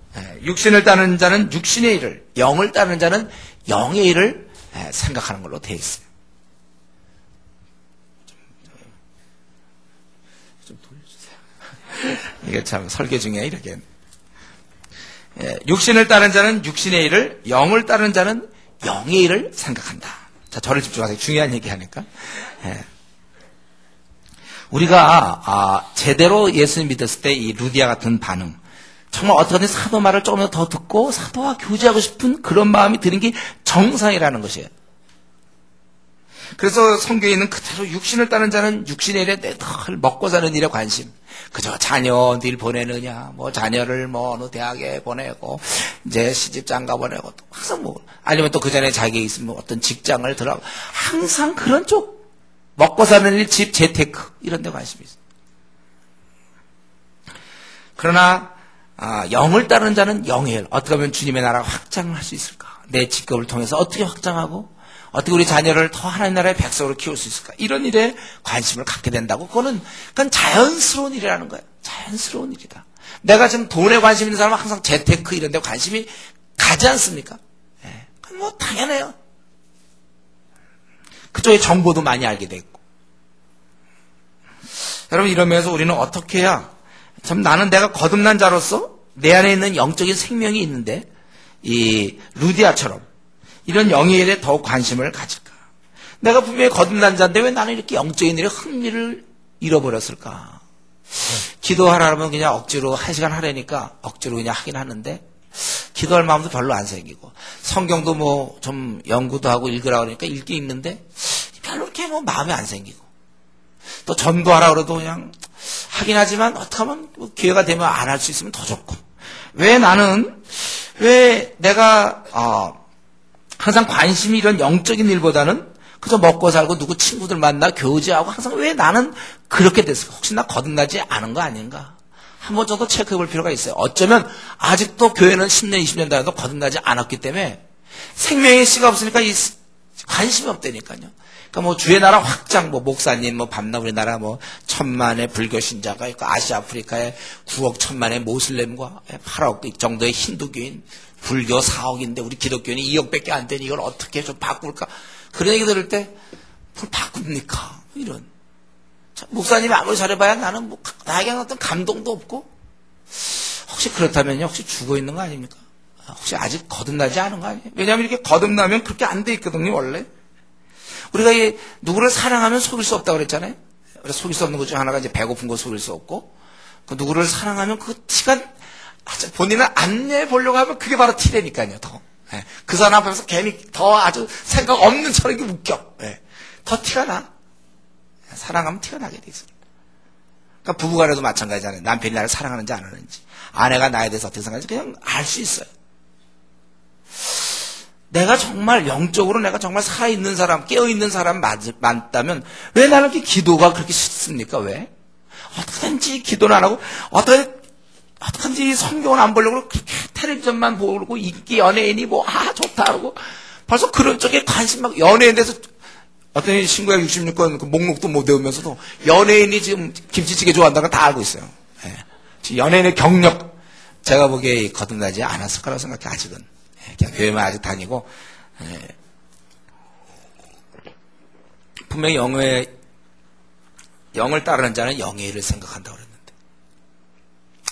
육신을 따르는 자는 육신의 일을, 영을 따르는 자는 영의 일을 생각하는 걸로 되어 있어요. 좀 돌려주세요. 이게 참 설계 중에 이렇게. 육신을 따르는 자는 육신의 일을, 영을 따르는 자는 영의 일을 생각한다. 자, 저를 집중하세요. 중요한 얘기 하니까. 우리가 제대로 예수님 믿었을 때 이 루디아 같은 반응, 정말 어떻게든 사도 말을 조금 더 듣고 사도와 교제하고 싶은 그런 마음이 드는 게 정상이라는 것이에요. 그래서 성경에 있는 그대로 육신을 따는 자는 육신의 일에 늘 먹고 사는 일에 관심, 그저 자녀 어딜 보내느냐, 뭐 자녀를 뭐 어느 대학에 보내고 이제 시집 장가 보내고, 또 항상 뭐 아니면 또 그 전에 자기 있으면 어떤 직장을 들어가고, 항상 그런 쪽 먹고 사는 일, 집, 재테크 이런 데 관심이 있어요. 그러나 영을 따르는 자는 영의 일, 어떻게 하면 주님의 나라가 확장을 할 수 있을까? 내 직업을 통해서 어떻게 확장하고 어떻게 우리 자녀를 더 하나님 나라의 백성으로 키울 수 있을까? 이런 일에 관심을 갖게 된다고. 그건 자연스러운 일이라는 거예요. 자연스러운 일이다. 내가 지금 돈에 관심 있는 사람은 항상 재테크 이런 데 관심이 가지 않습니까? 그건 뭐 당연해요. 그쪽에 정보도 많이 알게 됐고. 여러분, 이러면서 우리는 어떻게 해야, 참 나는 내가 거듭난 자로서 내 안에 있는 영적인 생명이 있는데 이 루디아처럼 이런 영의 일에 더욱 관심을 가질까? 내가 분명히 거듭난 자인데 왜 나는 이렇게 영적인 일에 흥미를 잃어버렸을까? 기도하라면 그냥 억지로 1시간 하려니까 억지로 그냥 하긴 하는데 기도할 마음도 별로 안 생기고, 성경도 뭐 좀 연구도 하고 읽으라 그러니까 읽긴 읽는데 별로 이렇게 뭐 마음이 안 생기고, 또 전도하라 그래도 그냥 하긴 하지만 어떻게 하면 기회가 되면 안 할 수 있으면 더 좋고, 왜 내가 항상 관심이 이런 영적인 일보다는 그저 먹고 살고 누구 친구들 만나 교제하고 항상 왜 나는 그렇게 됐을까? 혹시 나 거듭나지 않은 거 아닌가? 한 번 정도 체크해 볼 필요가 있어요. 어쩌면 아직도 교회는 10년, 20년 다녀도 거듭나지 않았기 때문에 생명의 씨가 없으니까 이 관심이 없다니까요. 그러니까 뭐 주의 나라 확장, 뭐 목사님, 뭐 밤낮 우리나라 뭐 1,000만의 불교 신자가 있고, 아시아 아프리카에 9억 1,000만의 모슬렘과 8억 정도의 힌두교인, 불교 4억인데 우리 기독교인이 2억밖에 안 되니 이걸 어떻게 좀 바꿀까? 그런 얘기 들을 때 뭘 바꿉니까? 이런. 목사님이 아무리 잘해봐야 나는 뭐 나에게 어떤 감동도 없고, 혹시 그렇다면요, 혹시 죽어 있는 거 아닙니까? 혹시 아직 거듭나지 않은 거 아니에요? 왜냐하면 이렇게 거듭나면 그렇게 안 돼 있거든요, 원래. 우리가 누구를 사랑하면 속일 수 없다고 그랬잖아요. 그래서 속일 수 없는 것 중 하나가 이제 배고픈 거 속일 수 없고, 그 누구를 사랑하면 그 티가, 본인을 안내해 보려고 하면 그게 바로 티라니까요, 더. 예. 그 사람 앞에서 괜히 더 아주 생각 없는 처럼 이렇게 웃겨. 예. 더 티가 나. 사랑하면 티가 나게 돼 있어요. 그러니까 부부간에도 마찬가지잖아요. 남편이 나를 사랑하는지 안 하는지, 아내가 나에 대해서 어떻게 생각하는지 그냥 알 수 있어요. 내가 정말 영적으로 내가 정말 살아있는 사람, 깨어있는 사람 맞다면 왜 나는 이렇게 기도가 그렇게 싫습니까? 왜? 어떻게든지 기도는 안 하고 어떻게든지 성경을 안 보려고 그렇게 텔레비전만 보고 인기 연예인이 뭐 좋다 하고 벌써 그런 쪽에 관심 막 연예인에 대해서 어떤 신구약 66권 그 목록도 못 외우면서도 연예인이 지금 김치찌개 좋아한다는 걸 다 알고 있어요. 예. 연예인의 경력 제가 보기에 거듭나지 않았을 거라고 생각해 아직은. 예. 그냥 교회만 아직 다니고 예. 분명히 영을 따르는 자는 영의 일을 생각한다고 그랬는데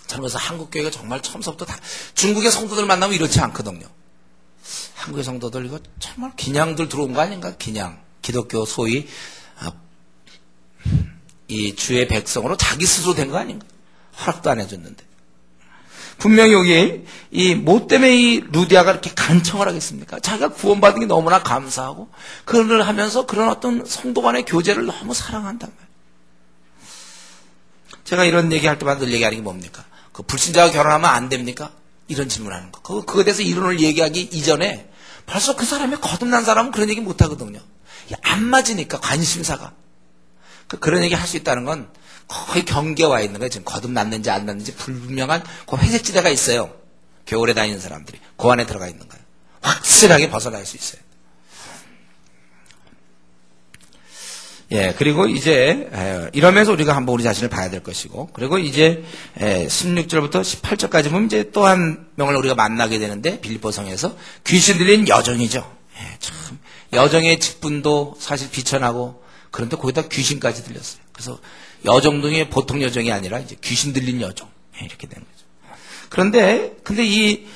저는 그래서 한국 교회가 정말 처음부터 다 중국의 성도들 만나면 이렇지 않거든요. 한국의 성도들 이거 정말 기냥들 들어온 거 아닌가? 기냥. 기독교 소위 이 주의 백성으로 자기 스스로 된 거 아닌가? 허락도 안 해줬는데 분명히 여기 이 뭐 때문에 이 루디아가 이렇게 간청을 하겠습니까? 자기가 구원받은 게 너무나 감사하고 그걸 하면서 그런 어떤 성도 간의 교제를 너무 사랑한단 말이에요. 제가 이런 얘기할 때마다 늘 얘기하는 게 뭡니까? 그 불신자와 결혼하면 안 됩니까? 이런 질문하는 거. 그거에 대해서 이론을 얘기하기 이전에 벌써 그 사람이 거듭난 사람은 그런 얘기 못 하거든요. 안 맞으니까 관심사가. 그런 얘기 할 수 있다는 건 거의 경계에 와 있는 거예요. 지금 거듭났는지 안 났는지 불분명한 그 회색지대가 있어요. 겨울에 다니는 사람들이. 그 안에 들어가 있는 거예요. 확실하게 벗어날 수 있어요. 예, 그리고 이제 이러면서 우리가 한번 우리 자신을 봐야 될 것이고, 그리고 이제 16절부터 18절까지 보면 이제 또 한 명을 우리가 만나게 되는데 빌립보성에서 귀신 들린 여정이죠. 예, 참 여정의 직분도 사실 비천하고 그런데 거기다 귀신까지 들렸어요. 그래서 여정동이 보통 여정이 아니라 이제 귀신 들린 여정 이렇게 되는 거죠. 근데 이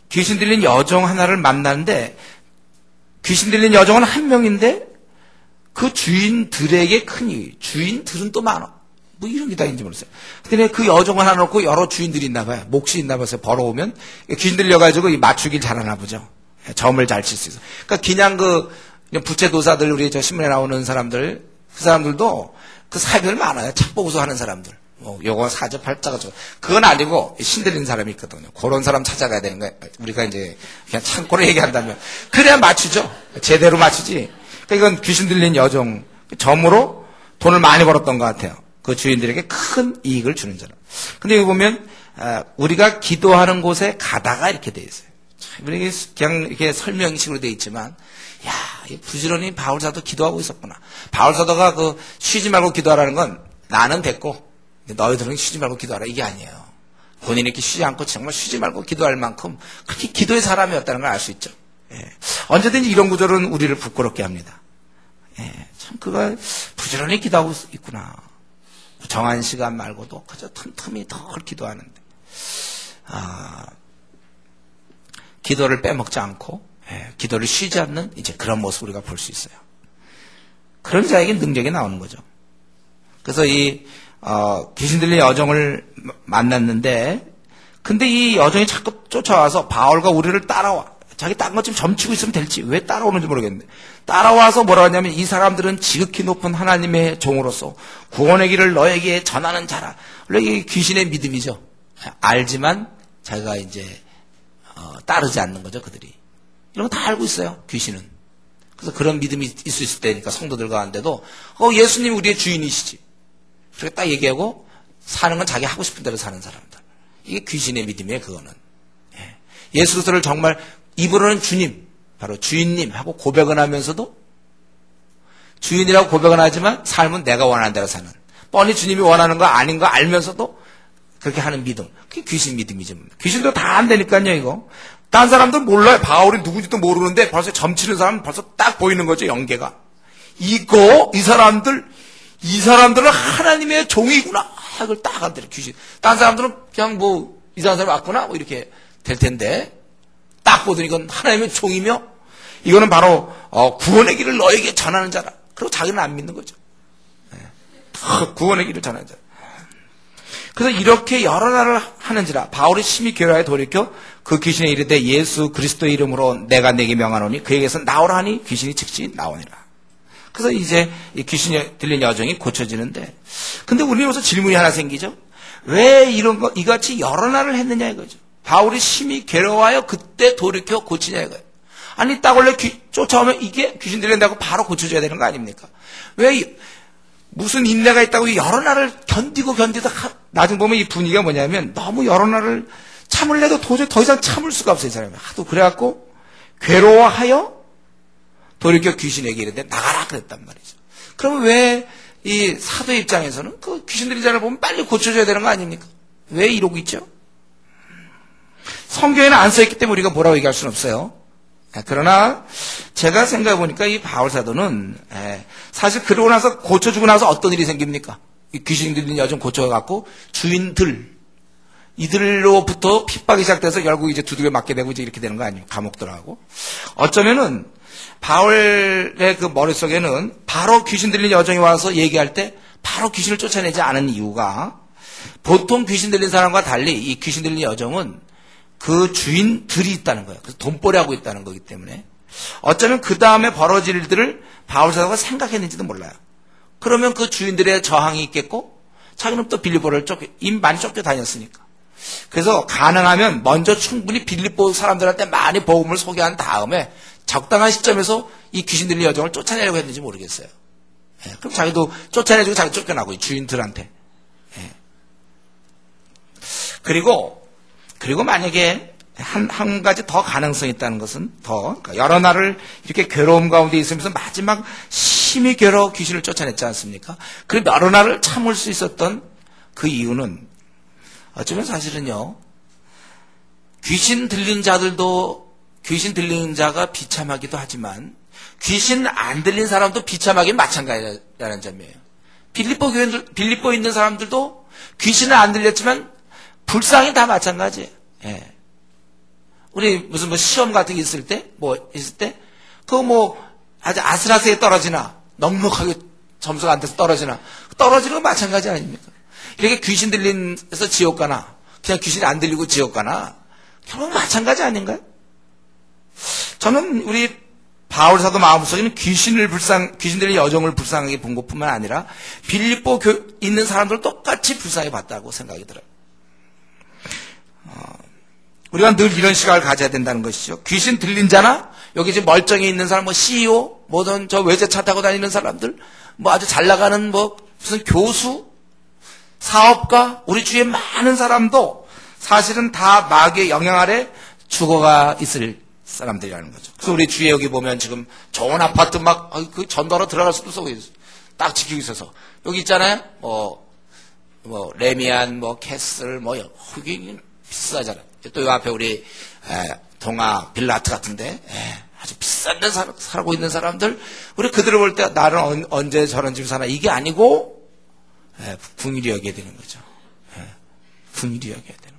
귀신 들린 여정 하나를 만나는데 귀신 들린 여정은 한 명인데 그 주인들에게 큰 이유, 주인들은 또 많아. 뭐 이런 게 다 있는지 모르겠어요. 근데 그 여정을 하나 놓고 여러 주인들이 있나 봐요. 몫이 있나 봐서 벌어오면 귀신 들려가지고 맞추길 잘하나 보죠. 점을 잘 칠 수 있어. 그러니까 그냥 부채도사들 우리 저 신문에 나오는 사람들 그 사람들도 그 사별 많아요. 착보고서 하는 사람들. 뭐 요거 사저 팔자가 저 그건 아니고 신들린 사람이 있거든요. 그런 사람 찾아가야 되는 거예요. 우리가 이제 그냥 참고로 얘기한다면 그래야 맞추죠. 제대로 맞추지. 그러니까 이건 귀신 들린 여정 점으로 돈을 많이 벌었던 것 같아요. 그 주인들에게 큰 이익을 주는 자라. 근데 여기 보면 우리가 기도하는 곳에 가다가 이렇게 돼 있어요. 이게 그냥 이렇게 설명식으로 돼 있지만, 야, 부지런히 바울사도 기도하고 있었구나. 바울사도가 그 쉬지 말고 기도하라는 건 나는 됐고, 너희들은 쉬지 말고 기도하라 이게 아니에요. 본인이 이렇게 쉬지 않고 정말 쉬지 말고 기도할 만큼 그렇게 기도의 사람이었다는 걸 알 수 있죠. 예. 언제든지 이런 구절은 우리를 부끄럽게 합니다. 예. 참 그가 부지런히 기도하고 있구나. 정한 시간 말고도 그저 틈틈이 더 기도하는데. 기도를 빼먹지 않고 기도를 쉬지 않는 이제 그런 모습 우리가 볼 수 있어요. 그런 자에게 능력이 나오는 거죠. 그래서 이 귀신 들린 여정을 만났는데 근데 이 여정이 자꾸 쫓아와서 바울과 우리를 따라와. 자기 딴 것 좀 점치고 있으면 될지 왜 따라오는지 모르겠는데 따라와서 뭐라 하냐면 이 사람들은 지극히 높은 하나님의 종으로서 구원의 길을 너에게 전하는 자라. 원래 이게 귀신의 믿음이죠. 알지만 자기가 이제 따르지 않는 거죠, 그들이. 이런 거 다 알고 있어요, 귀신은. 그래서 그런 믿음이 있을 수 있을 때니까 성도들 가운데도 예수님이 우리의 주인이시지. 그렇게 딱 얘기하고 사는 건 자기 하고 싶은 대로 사는 사람들. 이게 귀신의 믿음이에요, 그거는. 예수 그리스도를 정말 입으로는 주님, 바로 주인님 하고 고백은 하면서도 주인이라고 고백은 하지만 삶은 내가 원하는 대로 사는. 뻔히 주님이 원하는 거 아닌 거 알면서도 그렇게 하는 믿음. 그게 귀신 믿음이죠. 귀신도 다 안 되니까요, 이거. 딴 사람들은 몰라요. 바울이 누군지도 모르는데 벌써 점치는 사람은 벌써 딱 보이는 거죠, 연계가. 이 사람들은 하나님의 종이구나. 그걸 딱 안들어, 귀신. 딴 사람들은 그냥 뭐, 이상한 사람이 왔구나. 뭐 이렇게 될 텐데. 딱 보더니 이건 하나님의 종이며, 이거는 바로, 구원의 길을 너에게 전하는 자라. 그리고 자기는 안 믿는 거죠. 구원의 길을 전하는 자라. 그래서 이렇게 여러 날을 하는지라 바울이 심히 괴로워에 돌이켜 그 귀신에 이르되 예수 그리스도의 이름으로 내가 내게 명하노니 그에게서 나오라 하니 귀신이 즉시 나오니라. 그래서 이제 이 귀신이 들린 여정이 고쳐지는데, 근데 우리는 여기서 질문이 하나 생기죠. 왜 이같이 여러 날을 했느냐 이거죠. 바울이 심히 괴로워하여 그때 돌이켜 고치냐 이거예요. 아니 딱 원래 쫓아오면 이게 귀신 들린다고 바로 고쳐줘야 되는 거 아닙니까? 왜 무슨 인내가 있다고 여러 날을 견디다 나중에 보면 이 분위기가 뭐냐면 너무 여러 날을 참을래도 도저히 더 이상 참을 수가 없어요. 이 사람이 하도 그래갖고 괴로워하여 돌이켜 귀신에게 이르되 나가라 그랬단 말이죠. 그러면 왜 이 사도의 입장에서는 그 귀신 들린 자를 보면 빨리 고쳐줘야 되는 거 아닙니까? 왜 이러고 있죠? 성경에는 안 써있기 때문에 우리가 뭐라고 얘기할 수는 없어요. 그러나 제가 생각해 보니까 이 바울 사도는 사실 그러고 나서 고쳐주고 나서 어떤 일이 생깁니까? 이 귀신 들린 여정 고쳐갖고 주인들 이들로부터 핍박이 시작돼서 결국 이제 두들겨 맞게 되고 이제 이렇게 되는 거 아니에요? 감옥 들어가고. 어쩌면은 바울의 그 머릿속에는 바로 귀신 들린 여정이 와서 얘기할 때 바로 귀신을 쫓아내지 않은 이유가, 보통 귀신 들린 사람과 달리 이 귀신 들린 여정은 그 주인들이 있다는 거예요. 그래서 돈벌이하고 있다는 거기 때문에 어쩌면 그 다음에 벌어질 일들을 바울 사도가 생각했는지도 몰라요. 그러면 그 주인들의 저항이 있겠고, 자기는 또 빌립보를 많이 쫓겨다녔으니까. 그래서 가능하면 먼저 충분히 빌립보 사람들한테 많이 복음을 소개한 다음에 적당한 시점에서 이 귀신 들린 여정을 쫓아내려고 했는지 모르겠어요. 그럼 자기도 쫓아내주고 자기 쫓겨나고 이 주인들한테. 그리고 만약에 한 가지 더 가능성이 있다는 것은 그러니까 여러 날을 이렇게 괴로움 가운데 있으면서 마지막 심히 괴로워 귀신을 쫓아냈지 않습니까? 그 여러 날을 참을 수 있었던 그 이유는 어쩌면 사실은요, 귀신 들린 자가 비참하기도 하지만 귀신 안 들린 사람도 비참하긴 마찬가지라는 점이에요. 빌립보에 있는 사람들도 귀신을 안 들렸지만 불쌍히 다 마찬가지예요. 우리 무슨 시험 같은 게 있을 때, 그거 아주 아슬아슬하게 떨어지나, 넉넉하게 점수가 안 돼서 떨어지는 건 마찬가지 아닙니까? 이렇게 귀신 들린에서 지옥 가나, 그냥 귀신이 안 들리고 지옥 가나, 결국 마찬가지 아닌가요? 저는 우리 바울 사도 마음속에는 귀신 들린 여정을 불쌍하게 본 것뿐만 아니라 빌립보 있는 사람들 똑같이 불쌍히 봤다고 생각이 들어요. 우리가 늘 이런 시각을 가져야 된다는 것이죠. 귀신 들린 자나, 여기 지금 멀쩡히 있는 사람, CEO, 뭐든 저 외제차 타고 다니는 사람들, 아주 잘 나가는 무슨 교수, 사업가, 우리 주위에 많은 사람도 사실은 다 마귀의 영향 아래 죽어가 있을 사람들이라는 거죠. 그래서 우리 주위에 여기 보면 지금 좋은 아파트 그 전도하러 들어갈 수도 없어. 딱 지키고 있어서. 여기 있잖아요. 레미안, 캐슬, 여기 비싸잖아요. 또 요 앞에 우리, 동아 빌라트 같은데, 아주 비싼 데 살고 있는 사람들, 우리 그들을 볼 때 나는 언제 저런 집 사나, 이게 아니고, 궁일이 여겨야 되는 거죠. 궁일이 여겨야 되는 거죠.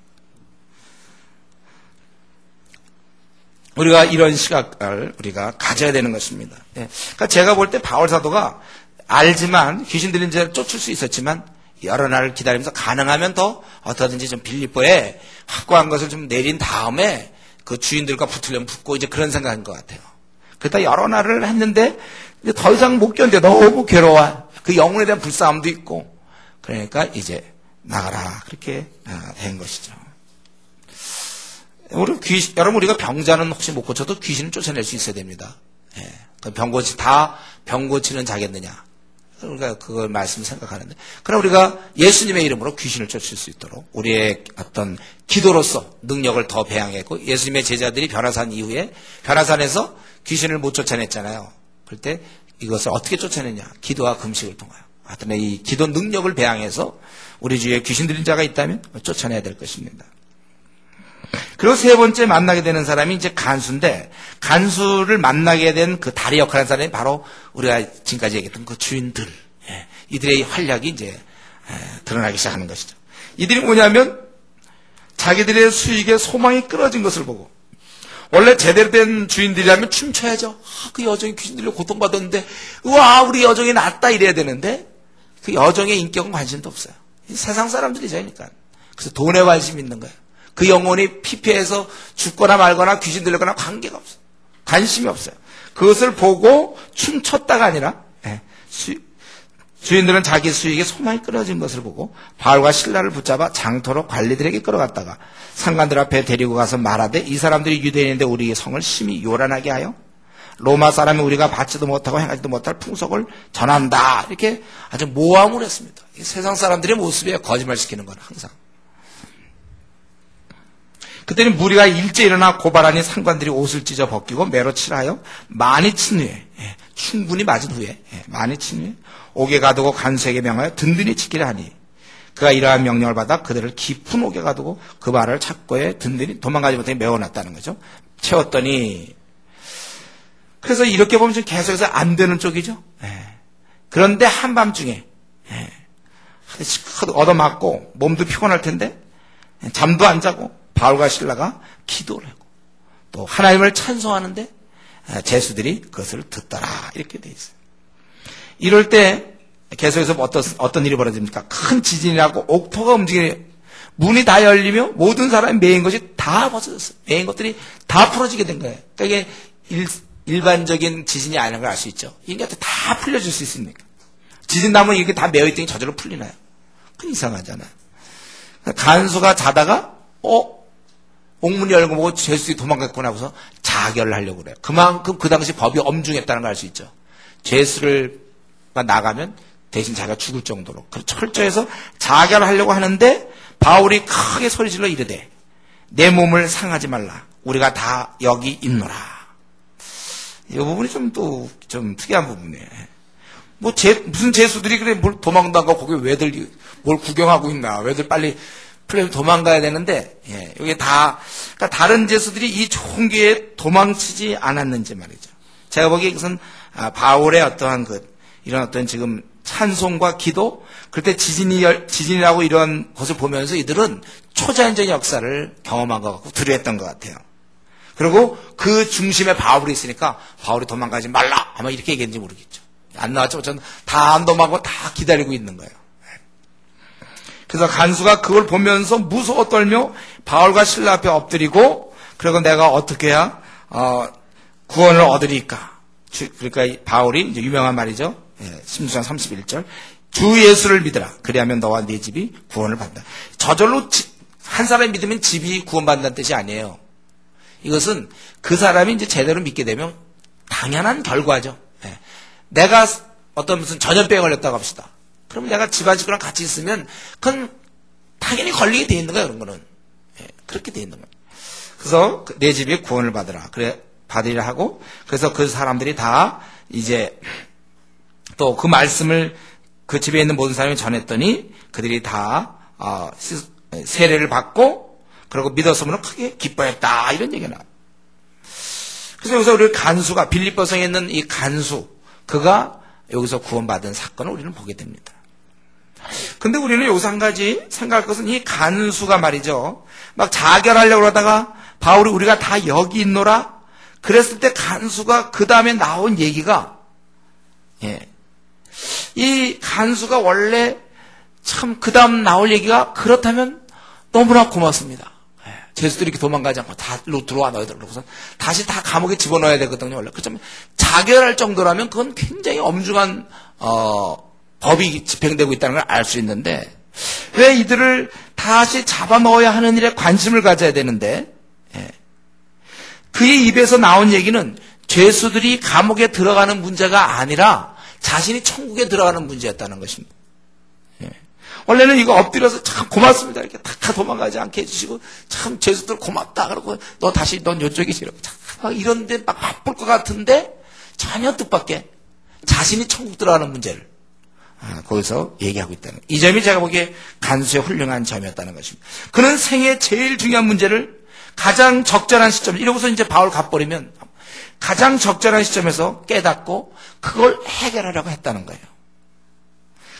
우리가 이런 시각을 우리가 가져야 되는 것입니다. 그러니까 제가 볼 때 바울 사도가 알지만, 귀신 들린 자를 쫓을 수 있었지만, 여러 날을 기다리면서 가능하면 더 어떻게든지 좀 빌립보에 확고한 것을 좀 내린 다음에 그 주인들과 붙으려면 붙고 이제 그런 생각인 것 같아요. 그러다 여러 날을 했는데 이제 더 이상 못 견뎌. 너무 괴로워. 그 영혼에 대한 불쌍함도 있고. 그러니까 이제 나가라. 그렇게 된 것이죠. 여러분 우리가 병자는 혹시 못 고쳐도 귀신을 쫓아낼 수 있어야 됩니다. 병 고치는 자겠느냐. 우리가 그걸 말씀 생각하는데, 그럼 우리가 예수님의 이름으로 귀신을 쫓을 수 있도록 우리의 어떤 기도로서 능력을 더 배양했고, 예수님의 제자들이 변화산 이후에 변화산에서 귀신을 못 쫓아냈잖아요. 그럴 때 이것을 어떻게 쫓아내냐? 기도와 금식을 통하여. 하여튼 이 기도 능력을 배양해서 우리 주위에 귀신 들린 자가 있다면 쫓아내야 될 것입니다. 그리고 세 번째 만나게 되는 사람이 이제 간수인데, 간수를 만나게 된 그 다리 역할을 하는 사람이 바로 우리가 지금까지 얘기했던 그 주인들. 이들의 활약이 이제 드러나기 시작하는 것이죠. 이들이 뭐냐면 자기들의 수익에 소망이 끊어진 것을 보고, 원래 제대로 된 주인들이라면 춤춰야죠. 그 여종이 귀신 들려 고통받았는데 우와 우리 여종이 낫다 이래야 되는데, 그 여종의 인격은 관심도 없어요. 세상 사람들이죠. 그러니까 그래서 돈에 관심이 있는 거예요. 그 영혼이 피폐해서 죽거나 말거나 귀신 들리거나 관계가 없어요. 관심이 없어요. 그것을 보고 춤췄다가 아니라 주인들은 자기 수익에 소망이 끊어진 것을 보고 바울과 실라를 붙잡아 장터로 관리들에게 끌어갔다가 상관들 앞에 데리고 가서 말하되, 이 사람들이 유대인인데 우리의 성을 심히 요란하게 하여 로마 사람이 우리가 받지도 못하고 행하지도 못할 풍속을 전한다. 이렇게 아주 모함을 했습니다. 세상 사람들의 모습이에요. 거짓말시키는 건 항상. 그때는 무리가 일제 일어나 고발하니 상관들이 옷을 찢어 벗기고 매로 칠하여 많이 친 후에, 충분히 맞은 후에, 많이 친 후에 옥에 가두고 간수에게 명하여 든든히 지키라 하니, 그가 이러한 명령을 받아 그들을 깊은 옥에 가두고 그 발을 착고에 든든히 도망가지 못하게 메워놨다는 거죠. 채웠더니, 그래서 이렇게 보면 지금 계속해서 안 되는 쪽이죠. 그런데 한밤중에 얻어맞고 몸도 피곤할 텐데 잠도 안 자고 바울과 실라가 기도를 하고 또 하나님을 찬송하는데 제수들이 그것을 듣더라. 이렇게 돼 있어요. 이럴 때 계속해서 어떤 일이 벌어집니까? 큰 지진이라고 옥토가 움직이는, 문이 다 열리며 모든 사람이 메인 것이 다 벗어졌어요. 메인 것들이 다 풀어지게 된 거예요. 그러니까 이게 일반적인 지진이 아닌 걸 알 수 있죠. 이게 다 풀려줄 수 있습니까? 지진 나면 이게 다 메어있더니 저절로 풀리나요? 그건 이상하잖아요. 간수가 자다가 옥문이 열고 보고 죄수들이 도망갔구나 하고서 자결을 하려고 그래요. 그만큼 그 당시 법이 엄중했다는 걸 알 수 있죠. 죄수를 나가면 대신 자기가 죽을 정도로 철저해서 자결을 하려고 하는데, 바울이 크게 소리질러 이르되 내 몸을 상하지 말라. 우리가 다 여기 있노라. 이 부분이 좀 특이한 부분이에요. 무슨 죄수들이 그래 뭘 도망도 안 가고 거기 왜들 뭘 구경하고 있나. 왜들 빨리 도망가야 되는데, 이게 다, 그러니까 다른 죄수들이 이 좋은 기회에 도망치지 않았는지 말이죠. 제가 보기에 이것은 바울의 어떠한 이런 어떤 지금 찬송과 기도, 그때 지진이라고 이런 것을 보면서 이들은 초자연적인 역사를 경험한 것 같고 두려웠던 것 같아요. 그리고 그 중심에 바울이 있으니까 바울이 도망가지 말라 아마 이렇게 얘기했는지 모르겠죠. 안 나왔죠. 저는 다 안 도망가고 다 기다리고 있는 거예요. 그래서 간수가 그걸 보면서 무서워 떨며 바울과 실라 앞에 엎드리고, 그리고 내가 어떻게 해야 구원을 얻으리까. 그러니까 바울이 이제 유명한 말이죠. 16장 31절. 주 예수를 믿으라. 그리하면 너와 네 집이 구원을 받는다. 저절로 한 사람이 믿으면 집이 구원받는다는 뜻이 아니에요. 이것은 그 사람이 이제 제대로 믿게 되면 당연한 결과죠. 내가 어떤 무슨 전염병에 걸렸다고 합시다. 그러면 내가 집안식구랑 같이 있으면 그건 당연히 걸리게 돼 있는 거예요. 그런 거는. 그렇게 돼 있는 거예요. 그래서 내 집이 구원을 받으라. 그래 받으리라 하고, 그래서 그 사람들이 다 이제 또 그 말씀을 그 집에 있는 모든 사람이 전했더니 그들이 다 세례를 받고 그리고 믿었으면 크게 기뻐했다. 이런 얘기가 나와요. 그래서 여기서 우리 간수가 빌립보성에 있는 이 간수, 그가 여기서 구원받은 사건을 우리는 보게 됩니다. 근데 우리는 여기서 한 가지 생각할 것은, 이 간수가 말이죠, 막 자결하려고 하다가 바울이 우리가 다 여기 있노라 그랬을 때 간수가 그 다음에 나온 얘기가, 이 간수가 원래 참 그 다음 나올 얘기가, 그렇다면 너무나 고맙습니다. 죄수들이 이렇게 도망가지 않고 다 들어와 너희들. 그러고서 다시 다 감옥에 집어넣어야 되거든요. 원래. 그렇지만 자결할 정도라면 그건 굉장히 엄중한 법이 집행되고 있다는 걸 알 수 있는데, 왜 이들을 다시 잡아넣어야 하는 일에 관심을 가져야 되는데, 그의 입에서 나온 얘기는 죄수들이 감옥에 들어가는 문제가 아니라 자신이 천국에 들어가는 문제였다는 것입니다. 원래는 이거 엎드려서 참 고맙습니다. 이렇게 다 도망가지 않게 해주시고, 참 죄수들 고맙다. 그러고 넌 이쪽이지. 막 이런데 막 바쁠 것 같은데 전혀 뜻밖의 자신이 천국 들어가는 문제를 거기서 얘기하고 있다는, 이 점이 제가 보기에 간수의 훌륭한 점이었다는 것입니다. 그는 생애 제일 중요한 문제를 가장 적절한 시점, 이러고서 이제 바울 가버리면 가장 적절한 시점에서 깨닫고 그걸 해결하려고 했다는 거예요.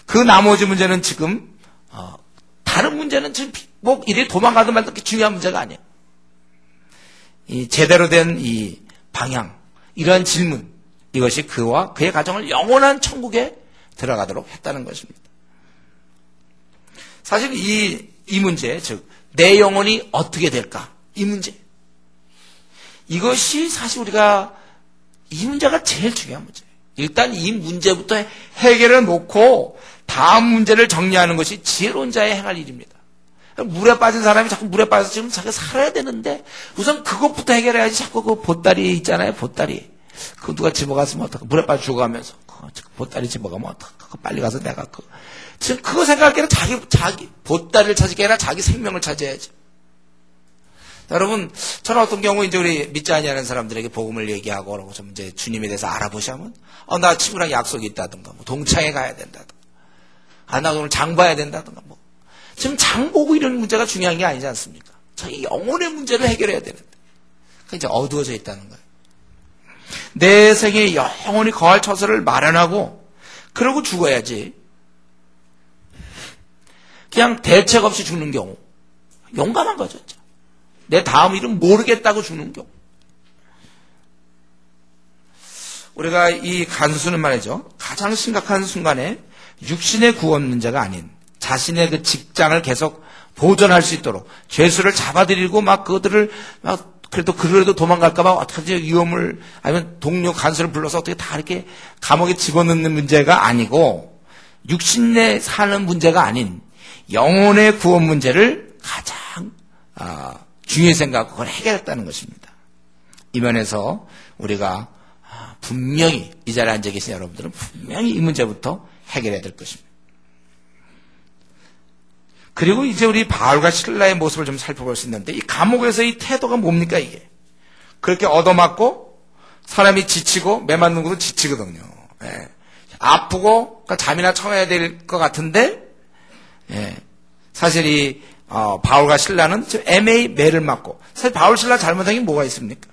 그 나머지 문제는 지금 다른 문제는 지금 뭐 이리 도망가든 말든 그렇게 중요한 문제가 아니에요. 이 제대로 된 이 방향, 이러한 질문, 이것이 그와 그의 가정을 영원한 천국에 들어가도록 했다는 것입니다. 사실 이 문제, 즉 내 영혼이 어떻게 될까? 이 문제. 이것이 사실 우리가 이 문제가 제일 중요한 문제예요. 일단 이 문제부터 해결해 놓고 다음 문제를 정리하는 것이 지혜로운 자의 행할 일입니다. 물에 빠진 사람이 자꾸 물에 빠져서 지금 자기가 살아야 되는데 우선 그것부터 해결해야지. 자꾸 그 보따리 있잖아요. 보따리. 그거 누가 집어갔으면 어떡해. 물에 빠져 죽어가면서 보따리 집어가면 어떡해. 빨리 가서 내가 지금 그거 생각하기에는 자기 보따리를 찾을 게 아니라 자기 생명을 찾아야지. 여러분, 저는 어떤 경우 이제 우리 믿지 아니하는 사람들에게 복음을 얘기하고 그러고 좀 이제 주님에 대해서 알아보시면 나 친구랑 약속이 있다든가 뭐 동창회 가야 된다든가 나 오늘 장 봐야 된다든가 뭐 지금 장 보고 이런 문제가 중요한 게 아니지 않습니까? 자기 영혼의 문제를 해결해야 되는데 그러니까 이제 어두워져 있다는 거예요. 내 생에 영원히 거할 처소를 마련하고 그러고 죽어야지. 그냥 대책 없이 죽는 경우 용감한 거죠. 내 다음 일은 모르겠다고 죽는 경우. 우리가 이 간수는 말이죠. 가장 심각한 순간에 육신의 구원 문제가 아닌 자신의 그 직장을 계속 보존할 수 있도록 죄수를 잡아들이고 막 그들을 막 그래도 도망갈까봐 어떻게 위험을 아니면 동료 간수를 불러서 어떻게 다 이렇게 감옥에 집어넣는 문제가 아니고 육신에 사는 문제가 아닌 영혼의 구원 문제를 가장 중요히 생각하고 그걸 해결했다는 것입니다. 이 면에서 우리가 분명히 이 자리에 앉아 계신 여러분들은 분명히 이 문제부터 해결해야 될 것입니다. 그리고 이제 우리 바울과 실라의 모습을 좀 살펴볼 수 있는데 이 감옥에서 이 태도가 뭡니까 이게? 그렇게 얻어맞고 사람이 지치고 매 맞는 것도 지치거든요. 예. 아프고 그러니까 잠이나 청해야 될 것 같은데 예. 사실 이 바울과 실라는 지금 애매히 매를 맞고 사실 바울 실라 잘못한 게 뭐가 있습니까?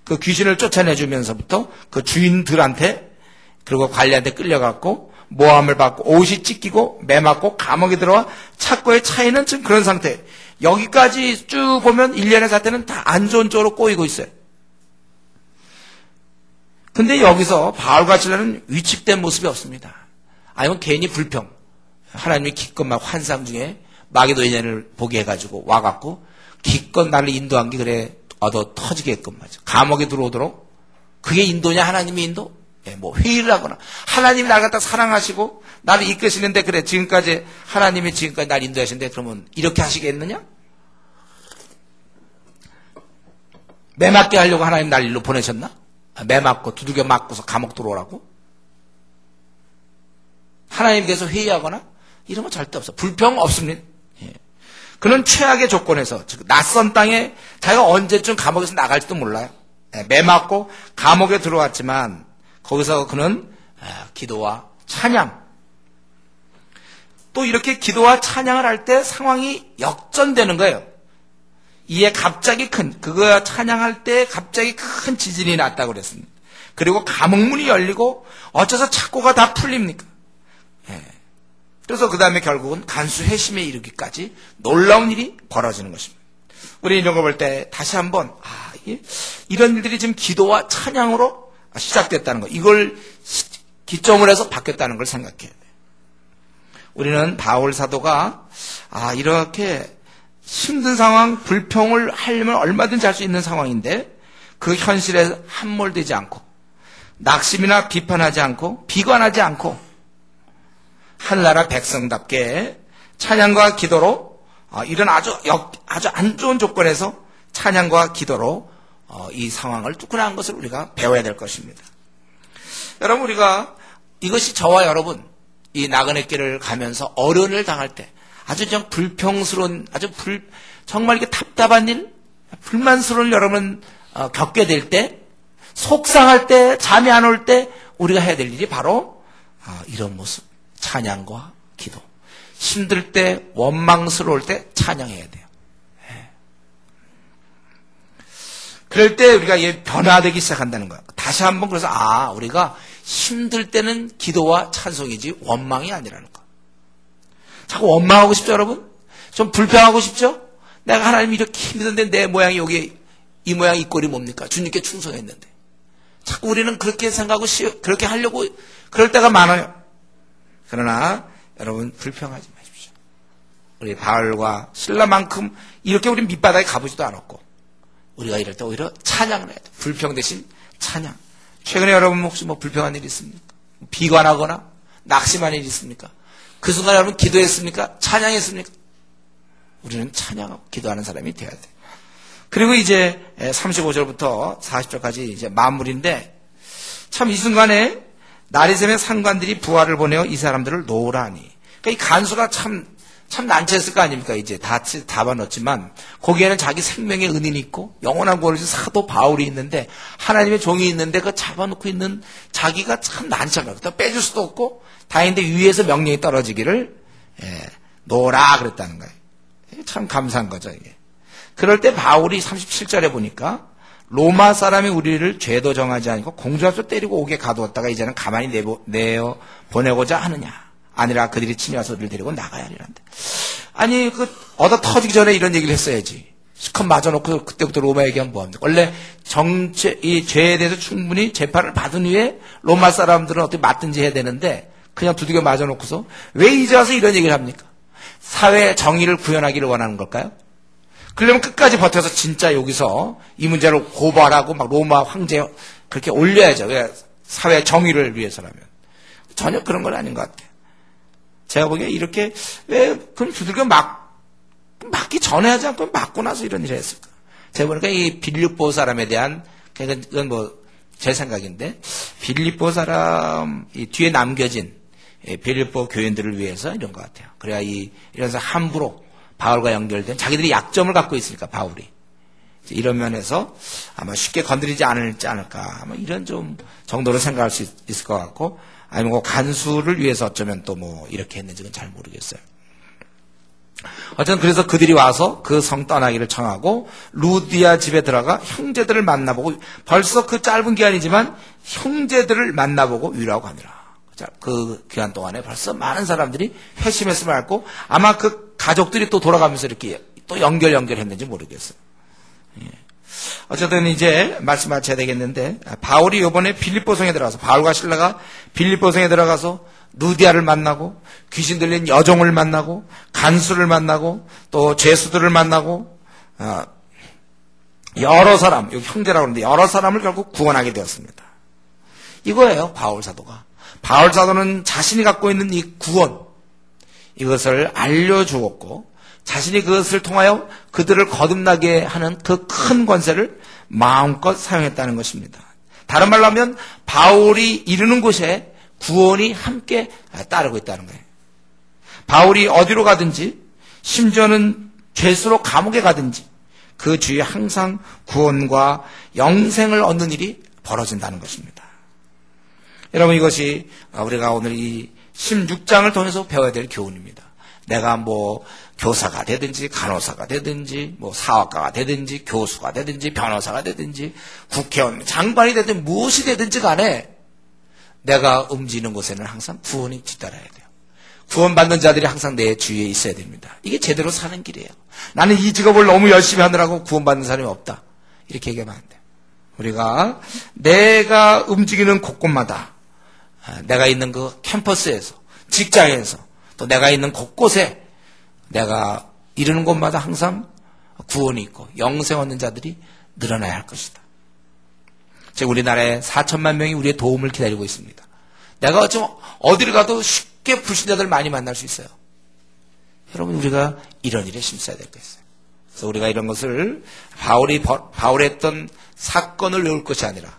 그 귀신을 쫓아내주면서부터 그 주인들한테 그리고 관리한테 끌려갔고 모함을 받고 옷이 찢기고 매 맞고 감옥에 들어와 착고에 차이는 지금 그런 상태. 여기까지 쭉 보면 일련의 사태는 다 안 좋은 쪽으로 꼬이고 있어요. 근데 여기서 바울과 실라는 위축된 모습이 없습니다. 아니면 괜히 불평. 하나님이 기껏 막 환상 중에 마게도인을 보게 해가지고 와갖고 기껏 나를 인도한 게 그래 얻어 터지게끔 말이죠. 감옥에 들어오도록 그게 인도냐 하나님이 인도? 예, 뭐 회의를 하거나 하나님이 나를 갖다 사랑하시고 나를 이끄시는데 그래 지금까지 하나님이 지금까지 날 인도하시는데 그러면 이렇게 하시겠느냐? 매 맞게 하려고 하나님 날 일로 보내셨나? 매 맞고 두들겨 맞고서 감옥 들어오라고? 하나님께서 회의하거나 이런 건 절대 없어. 불평 없습니다. 예. 그는 최악의 조건에서 즉 낯선 땅에 자기가 언제쯤 감옥에서 나갈지도 몰라요. 예, 매 맞고 감옥에 들어왔지만 거기서 그는 기도와 찬양 또 이렇게 기도와 찬양을 할 때 상황이 역전되는 거예요. 이에 갑자기 그거 찬양할 때 갑자기 큰 지진이 났다고 그랬습니다. 그리고 감옥문이 열리고 어째서 착고가 다 풀립니까? 예. 그래서 그 다음에 결국은 간수 회심에 이르기까지 놀라운 일이 벌어지는 것입니다. 우리 이런 거 볼 때 다시 한번 이런 일들이 지금 기도와 찬양으로 시작됐다는 거, 이걸 기점을 해서 바뀌었다는 걸 생각해야 돼요. 우리는 바울 사도가 이렇게 힘든 상황, 불평을 하려면 얼마든지 할 수 있는 상황인데 그 현실에 함몰되지 않고 낙심이나 비판하지 않고 비관하지 않고 하늘나라 백성답게 찬양과 기도로 이런 아주 안 좋은 조건에서 찬양과 기도로 이 상황을 뚫고 나간 것을 우리가 배워야 될 것입니다. 여러분, 우리가 이것이 저와 여러분 이 나그네 길을 가면서 어려움을 당할 때 아주 좀 불평스러운 정말 이게 답답한 일, 불만스러운 여러분 겪게 될 때, 속상할 때, 잠이 안 올 때 우리가 해야 될 일이 바로 이런 모습, 찬양과 기도. 힘들 때, 원망스러울 때 찬양해야 돼요. 그럴 때 우리가 변화되기 시작한다는 거야. 다시 한번 그래서 우리가 힘들 때는 기도와 찬송이지 원망이 아니라는 거. 자꾸 원망하고 싶죠, 여러분? 좀 불평하고 싶죠? 내가 하나님 이렇게 힘든데 내 모양이 여기 이 모양 이 꼴이 뭡니까? 주님께 충성했는데. 자꾸 우리는 그렇게 생각하고 그렇게 하려고 그럴 때가 많아요. 그러나 여러분 불평하지 마십시오. 우리 바울과 실라만큼 이렇게 우리 밑바닥에 가보지도 않았고 우리가 이럴 때 오히려 찬양을 해야 돼. 불평 대신 찬양. 최근에 여러분 혹시 불평한 일 있습니까? 비관하거나 낙심한 일 있습니까? 그 순간 여러분 기도했습니까? 찬양했습니까? 우리는 찬양하고 기도하는 사람이 돼야 돼. 그리고 이제 35절부터 40절까지 이제 마무리인데 참 이 순간에 나리샘의 상관들이 부하를 보내어 이 사람들을 놓으라니. 그러니까 이 간수가 참 난처했을 거 아닙니까? 이제 다 잡아넣었지만 거기에는 자기 생명의 은인이 있고 영원한 구원을 주신 사도 바울이 있는데 하나님의 종이 있는데 그 잡아놓고 있는 자기가 참 난처한 거예요. 빼줄 수도 없고 다행인데 위에서 명령이 떨어지기를 놓으라 그랬다는 거예요. 참 감사한 거죠 이게. 그럴 때 바울이 37절에 보니까 로마 사람이 우리를 죄도 정하지 않고 공주 앞에서 때리고 옥에 가두었다가 이제는 가만히 내어 보내고자 하느냐. 아니라 그들이 친히 와서 우리를 데리고 나가야 하리란데. 아니 얻어 터지기 전에 이런 얘기를 했어야지. 시컷 맞아놓고 그때부터 로마 얘기하면 뭐합니까? 원래 이 죄에 대해서 충분히 재판을 받은 후에 로마 사람들은 어떻게 맞든지 해야 되는데 그냥 두들겨 맞아놓고서 왜 이제 와서 이런 얘기를 합니까? 사회 정의를 구현하기를 원하는 걸까요? 그러려면 끝까지 버텨서 진짜 여기서 이 문제를 고발하고 막 로마 황제 그렇게 올려야죠. 왜? 사회 정의를 위해서라면. 전혀 그런 건 아닌 것 같아요. 제가 보기에 이렇게 왜 그럼 두들겨 맞기 전에 하지 않고 맞고 나서 이런 일을 했을까? 제가 보니까 이 빌립보 사람에 대한 그건 제 생각인데 빌립보 사람 이 뒤에 남겨진 빌립보 교인들을 위해서 이런 것 같아요. 그래야 이래서 함부로 바울과 연결된 자기들이 약점을 갖고 있으니까 바울이 이런 면에서 아마 쉽게 건드리지 않을까 아마 이런 좀 정도로 생각할 수 있을 것 같고 아니면 간수를 위해서 어쩌면 또 이렇게 했는지는 잘 모르겠어요. 어쨌든 그래서 그들이 와서 그 성 떠나기를 청하고 루디아 집에 들어가 형제들을 만나보고 벌써 그 짧은 기간이지만 형제들을 만나보고 위로하고 하니라. 그 기간 동안에 벌써 많은 사람들이 회심했음을 알고 아마 그 가족들이 또 돌아가면서 이렇게 또 연결했는지 모르겠어요. 어쨌든 이제 말씀 마쳐야 되겠는데 바울이 이번에 빌립보성에 들어가서 바울과 실라가 빌립보성에 들어가서 루디아를 만나고 귀신 들린 여종을 만나고 간수를 만나고 또 죄수들을 만나고 여러 사람 여기 형제라고 하는데 여러 사람을 결국 구원하게 되었습니다. 이거예요. 바울 사도가. 바울 사도는 자신이 갖고 있는 이 구원 이것을 알려주었고 자신이 그것을 통하여 그들을 거듭나게 하는 그 큰 권세를 마음껏 사용했다는 것입니다. 다른 말로 하면 바울이 이르는 곳에 구원이 함께 따르고 있다는 거예요. 바울이 어디로 가든지 심지어는 죄수로 감옥에 가든지 그 주위에 항상 구원과 영생을 얻는 일이 벌어진다는 것입니다. 여러분 이것이 우리가 오늘 이 16장을 통해서 배워야 될 교훈입니다. 내가 교사가 되든지 간호사가 되든지 사학가가 되든지 교수가 되든지 변호사가 되든지 국회의원 장관이 되든지 무엇이 되든지 간에 내가 움직이는 곳에는 항상 구원이 뒤따라야 돼요. 구원받는 자들이 항상 내 주위에 있어야 됩니다. 이게 제대로 사는 길이에요. 나는 이 직업을 너무 열심히 하느라고 구원받는 사람이 없다. 이렇게 얘기하면 안 돼요. 우리가 내가 움직이는 곳곳마다 내가 있는 그 캠퍼스에서 직장에서 또 내가 있는 곳곳에 내가 이르는 곳마다 항상 구원이 있고 영생 얻는 자들이 늘어나야 할 것이다. 지금 우리나라에 4천만 명이 우리의 도움을 기다리고 있습니다. 내가 어디를 가도 쉽게 불신자들 많이 만날 수 있어요. 여러분 우리가 이런 일에 힘써야 될 것이에요. 그래서 우리가 이런 것을 바울이 했던 사건을 외울 것이 아니라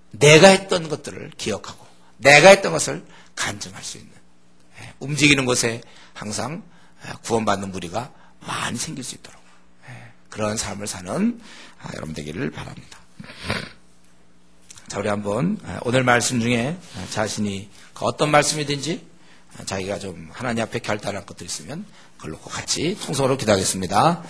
내가 했던 것들을 기억하고 내가 했던 것을 간증할 수 있는 움직이는 곳에 항상 구원받는 무리가 많이 생길 수 있도록 그런 삶을 사는 여러분 되기를 바랍니다. 자, 우리 한번 오늘 말씀 중에 자신이 어떤 말씀이든지 자기가 좀 하나님 앞에 결단할 것도 있으면 그걸 놓고 같이 통성으로 기도하겠습니다.